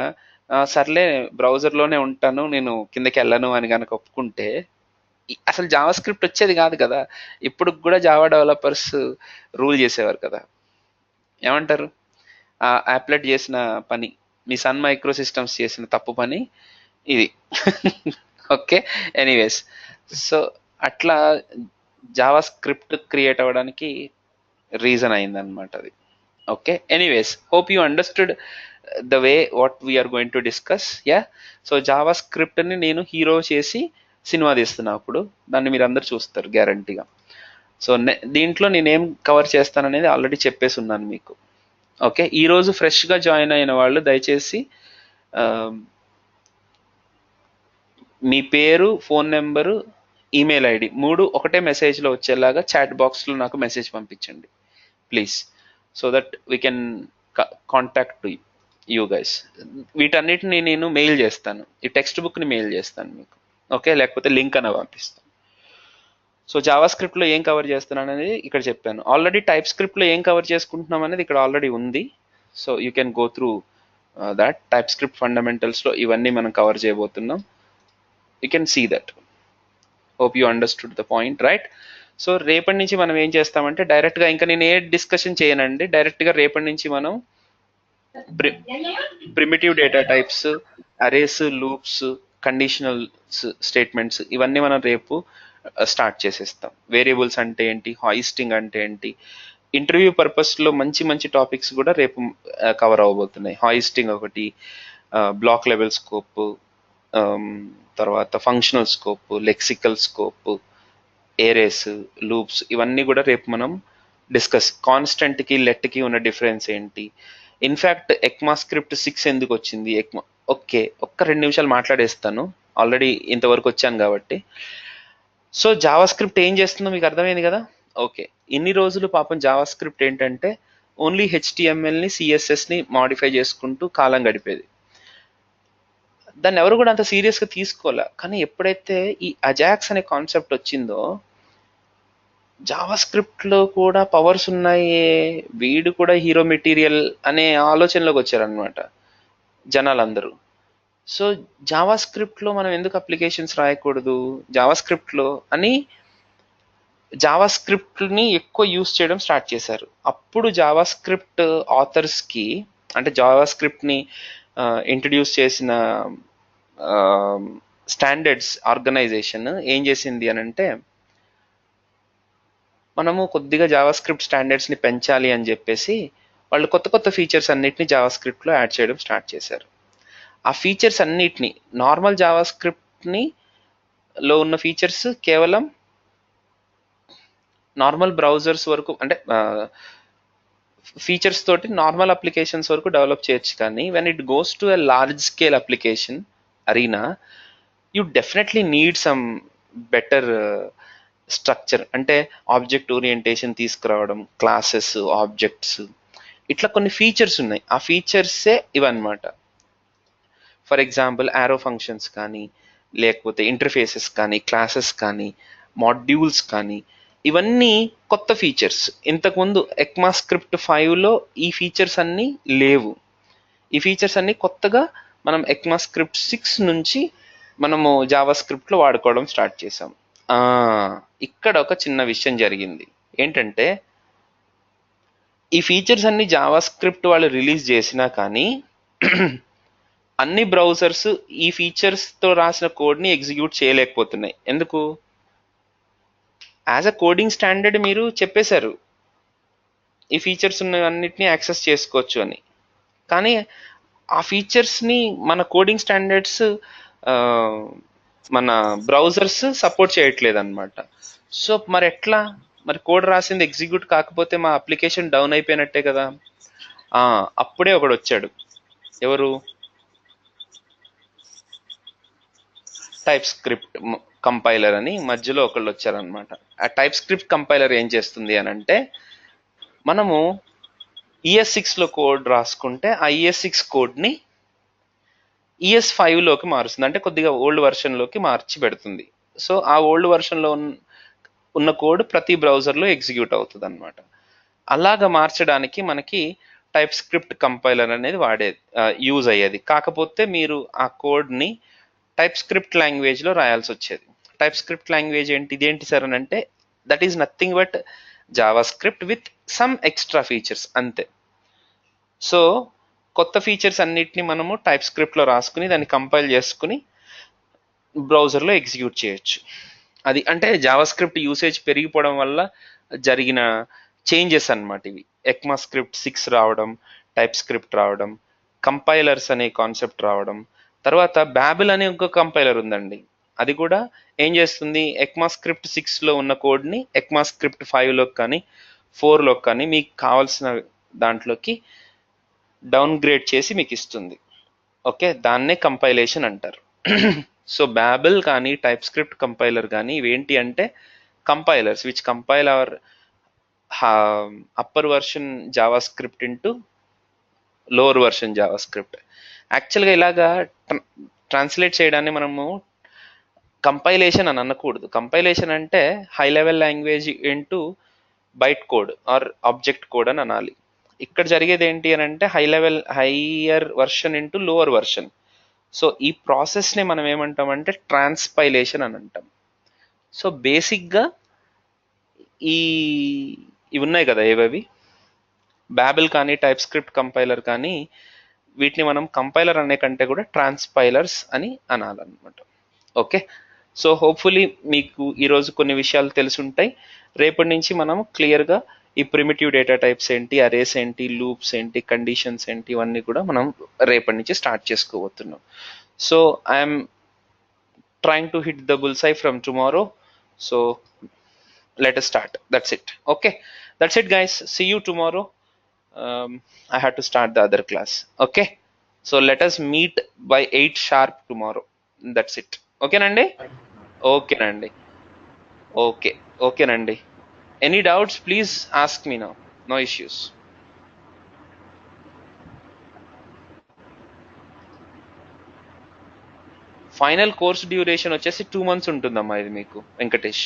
సర్లే బ్రౌజర్లోనే ఉంటాను, నేను కిందకి వెళ్ళను అని కనుక ఒప్పుకుంటే అసలు జావా స్క్రిప్ట్ వచ్చేది కాదు కదా. ఇప్పుడు కూడా జావా డెవలపర్స్ రూల్ చేసేవారు కదా. ఏమంటారు? ఆ యాప్లెట్ చేసిన పని, మీ సన్ మైక్రో సిస్టమ్స్ చేసిన తప్పు పని ఇది. ఓకే, ఎనీవేస్, సో అట్లా జావా స్క్రిప్ట్ క్రియేట్ అవ్వడానికి రీజన్ అయిందనమాట అది. Okay, anyways, hope you understood the way what we are going to discuss. Yeah, so జావా స్క్రిప్ట్ని నేను హీరో చేసి సినిమా తీస్తున్నా, అప్పుడు దాన్ని మీరు అందరు చూస్తారు గ్యారంటీగా. సో దీంట్లో నేనేం కవర్ చేస్తాననేది ఆల్రెడీ చెప్పేసి ఉన్నాను మీకు. ఓకే, ఈరోజు ఫ్రెష్గా జాయిన్ అయిన వాళ్ళు దయచేసి మీ పేరు, ఫోన్ నెంబరు, ఈమెయిల్ ఐడి 3 ఒకటే మెసేజ్లో వచ్చేలాగా చాట్ బాక్స్లో నాకు మెసేజ్ పంపించండి please, so that we can contact you guys. వీటన్నిటిని నేను మెయిల్ చేస్తాను, ఈ టెక్స్ట్ బుక్ని మెయిల్ చేస్తాను మీకు. ఓకే, లేకపోతే లింక్ అన్న పంపిస్తాను. సో జావా స్క్రిప్ట్లో ఏం కవర్ చేస్తున్నాను అనేది ఇక్కడ చెప్పాను. ఆల్రెడీ టైప్ స్క్రిప్ట్లో ఏం కవర్ చేసుకుంటున్నాం అనేది ఇక్కడ ఆల్రెడీ ఉంది. So you can go through that. TypeScript ఫండమెంటల్స్లో ఇవన్నీ మనం కవర్ చేయబోతున్నాం. You can see that. Hope you understood the point, right? So రేపటి నుంచి మనం ఏం చేస్తామంటే డైరెక్ట్గా ఇంకా నేను ఏ డిస్కషన్ చేయనండి, డైరెక్ట్గా రేపటి నుంచి మనం primitive data types, arrays, loops, conditional statements ఇవన్నీ మనం రేపు స్టార్ట్ చేసేస్తాం. వేరియబుల్స్ అంటే ఏంటి, హాయిస్టింగ్ అంటే ఏంటి, ఇంటర్వ్యూ పర్పస్లో మంచి టాపిక్స్ కూడా రేపు కవర్ అవ్వబోతున్నాయి. హాయిస్టింగ్ ఒకటి, బ్లాక్ లెవెల్ స్కోప్, తర్వాత functional scope, lexical scope, arrays, loops ఇవన్నీ కూడా రేపు మనం డిస్కస్. కాన్స్టెంట్కి లెట్కి ఉన్న డిఫరెన్స్ ఏంటి, ఇన్ఫ్యాక్ట్ ఎక్మా స్క్రిప్ట్ 6 ఎందుకు వచ్చింది, ఓకే, ఒక్క 2 నిమిషాలు మాట్లాడేస్తాను, ఆల్రెడీ ఇంతవరకు వచ్చాను కాబట్టి. సో జావా స్క్రిప్ట్ ఏం చేస్తుందో మీకు అర్థమైంది కదా. ఓకే, ఇన్ని రోజులు పాపం జావా స్క్రిప్ట్ ఏంటంటే ఓన్లీ హెచ్టిఎంఎల్ని, సిఎస్ఎస్ని మాడిఫై చేసుకుంటూ కాలం గడిపేది. దాన్ని ఎవరు కూడా అంత సీరియస్గా తీసుకోలే. కానీ ఎప్పుడైతే ఈ అజాక్స్ అనే కాన్సెప్ట్ వచ్చిందో, జావా స్క్రిప్ట్లో కూడా పవర్స్ ఉన్నాయి, వీడు కూడా హీరో మెటీరియల్ అనే ఆలోచనలోకి వచ్చారనమాట జనాలందరూ. సో జావా స్క్రిప్ట్లో మనం ఎందుకు అప్లికేషన్స్ రాయకూడదు జావా స్క్రిప్ట్లో అని జావా స్క్రిప్ట్ని ఎక్కువ యూస్ చేయడం స్టార్ట్ చేశారు. అప్పుడు జావా స్క్రిప్ట్ ఆథర్స్కి అంటే జావా స్క్రిప్ట్ని ఇంట్రడ్యూస్ చేసిన స్టాండర్డ్స్ ఆర్గనైజేషన్ ఏం చేసింది అని అంటే, మనము కొద్దిగా జావా స్క్రిప్ట్ స్టాండర్డ్స్ని పెంచాలి అని చెప్పేసి వాళ్ళు కొత్త కొత్త ఫీచర్స్ అన్నిటిని జావా స్క్రిప్ట్లో యాడ్ చేయడం స్టార్ట్ చేశారు. ఆ ఫీచర్స్ అన్నిటిని నార్మల్ జావా స్క్రిప్ట్ని లో ఉన్న ఫీచర్స్ కేవలం నార్మల్ బ్రౌజర్స్ వరకు అంటే ఫీచర్స్ తోటి నార్మల్ అప్లికేషన్స్ వరకు డెవలప్ చేయొచ్చు. కానీ when it goes to a large scale application arena you definitely need some better structure. అంటే ఆబ్జెక్ట్ ఓరియంటేషన్ తీసుకురావడం, క్లాసెస్, ఆబ్జెక్ట్స్, ఇట్లా కొన్ని ఫీచర్స్ ఉన్నాయి. ఆ ఫీచర్సే ఇవన్నమాట. ఫర్ ఎగ్జాంపుల్ యారో ఫంక్షన్స్ కానీ, లేకపోతే ఇంటర్ఫేసెస్ కానీ, క్లాసెస్ కానీ, మాడ్యూల్స్ కానీ, ఇవన్నీ కొత్త ఫీచర్స్. ఇంతకుముందు ఎక్మా స్క్రిప్ట్ 5లో ఈ ఫీచర్స్ అన్నీ లేవు. ఈ ఫీచర్స్ అన్నీ కొత్తగా మనం ఎక్మా స్క్రిప్ట్ 6 నుంచి మనము జావా స్క్రిప్ట్లో వాడుకోవడం స్టార్ట్ చేసాం. ఇక్కడ ఒక చిన్న విషయం జరిగింది ఏంటంటే, ఈ ఫీచర్స్ అన్ని జావా స్క్రిప్ట్ వాళ్ళు రిలీజ్ చేసినా కానీ అన్ని బ్రౌజర్స్ ఈ ఫీచర్స్తో రాసిన కోడ్ని ఎగ్జిక్యూట్ చేయలేకపోతున్నాయి. ఎందుకు? యాజ్ అ కోడింగ్ స్టాండర్డ్ మీరు చెప్పేశారు ఈ ఫీచర్స్ ఉన్నవన్నిటిని యాక్సెస్ చేసుకోవచ్చు అని, కానీ ఆ ఫీచర్స్ని మన కోడింగ్ స్టాండర్డ్స్ మన బ్రౌజర్స్ సపోర్ట్ చేయట్లేదు అనమాట. సో మరి ఎట్లా? మరి కోడ్ రాసింది ఎగ్జిక్యూట్ కాకపోతే మా అప్లికేషన్ డౌన్ అయిపోయినట్టే కదా. అప్పుడే ఒకడు వచ్చాడు. ఎవరు? టైప్ స్క్రిప్ట్ కంపైలర్ అని మధ్యలో ఒకళ్ళు వచ్చారనమాట. ఆ టైప్ స్క్రిప్ట్ కంపైలర్ ఏం చేస్తుంది అని అంటే, మనము ES6లో కోడ్ రాసుకుంటే ఆ ES6 కోడ్ని ES5లోకి మారుస్తుంది. అంటే కొద్దిగా ఓల్డ్ వర్షన్లోకి మార్చి పెడుతుంది. సో ఆ ఓల్డ్ వర్షన్లో ఉన్న కోడ్ ప్రతి బ్రౌజర్లో ఎగ్జిక్యూట్ అవుతుంది అనమాట. అలాగా మార్చడానికి మనకి టైప్ స్క్రిప్ట్ కంపైలర్ అనేది యూజ్ అయ్యేది. కాకపోతే మీరు ఆ కోడ్ని టైప్ స్క్రిప్ట్ లాంగ్వేజ్లో రాయాల్సి వచ్చేది. టైప్ స్క్రిప్ట్ లాంగ్వేజ్ ఇదేంటి సార్ అని అంటే, that is nothing but Java script with some extra features అంతే. సో కొత్త ఫీచర్స్ అన్నిటిని మనము టైప్ స్క్రిప్ట్లో రాసుకుని దాన్ని కంపైల్ చేసుకుని బ్రౌజర్లో ఎగ్జిక్యూట్ చేయొచ్చు. అది అంటే జావా స్క్రిప్ట్ యూసేజ్ పెరిగిపోవడం వల్ల జరిగిన చేంజెస్ అన్నమాట ఇవి. ఎక్మా స్క్రిప్ట్ 6 రావడం, టైప్ స్క్రిప్ట్ రావడం, కంపైలర్స్ అనే కాన్సెప్ట్ రావడం, తర్వాత బ్యాబిల్ అనే ఇంకో కంపైలర్ ఉందండి. అది కూడా ఏం చేస్తుంది, ఎక్మా స్క్రిప్ట్ 6లో ఉన్న కోడ్ని ఎక్మా స్క్రిప్ట్ 5లోకి కానీ 4లోకి కానీ మీకు కావాల్సిన దాంట్లోకి డౌన్ గ్రేడ్ చేసి మీకు ఇస్తుంది. ఓకే, దాన్నే కంపైలేషన్ అంటారు. సో బ్యాబిల్ కానీ టైప్ స్క్రిప్ట్ కంపైలర్ కానీ ఇవేంటి అంటే compilers which compile our upper version JavaScript into lower version JavaScript. యాక్చువల్గా ఇలాగా ట్రాన్స్లేట్ చేయడాన్ని మనము కంపైలేషన్ అని అనకూడదు. కంపైలేషన్ అంటే high level language into byte code or object code అని అనాలి. ఇక్కడ జరిగేది ఏంటి అని అంటే higher version into lower version. So ఈ ప్రాసెస్ని మనం ఏమంటామంటే ట్రాన్స్పైలేషన్ అని అంటాం. సో బేసిక్గా ఇవి ఉన్నాయి కదా ఏవేవి, బ్యాబిల్ కానీ టైప్ స్క్రిప్ట్ కంపైలర్ కానీ, వీటిని మనం కంపైలర్ అనే కంటే కూడా ట్రాన్స్పైలర్స్ అని అనాలన్నమాట. ఓకే, సో హోప్ఫుల్లీ మీకు ఈరోజు కొన్ని విషయాలు తెలుసుంటాయి. రేపటి నుంచి మనం క్లియర్గా ఈ ప్రిమిటివ్ డేటా టైప్స్ ఏంటి, అరేస్ ఏంటి, లూప్స్ ఏంటి, కండిషన్స్ ఏంటి, ఇవన్నీ కూడా మనం రేపటి నుంచి స్టార్ట్ చేసుకోబోతున్నాం. So I'm trying to hit the bullseye from tomorrow. So let us start. That's it. Okay, that's it guys. See you tomorrow. I have to start the other class. Okay, so let us meet by 8 sharp tomorrow. That's it. Okay nandi? Okay nandi. Okay nandi. Any doubts please ask me now. No issues. Final course duration వచ్చేసి 2 months ఉంటుందమ్మా ఇది మీకు Venkatesh.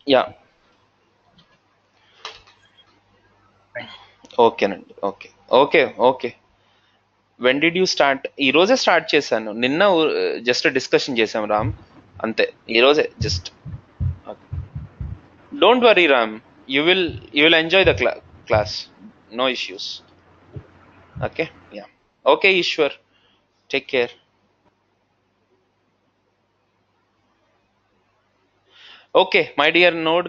Yeah ఓకేనండి. Okay. Okay okay. When did you start? ఈ రోజే start చేశాను. నిన్న just discussion చేసాం రామ్, అంతే. ఈ రోజే just. Don't worry Ram, you will enjoy the class, no issues. Okay, yeah. Okay Eshwar, take care. Okay my dear node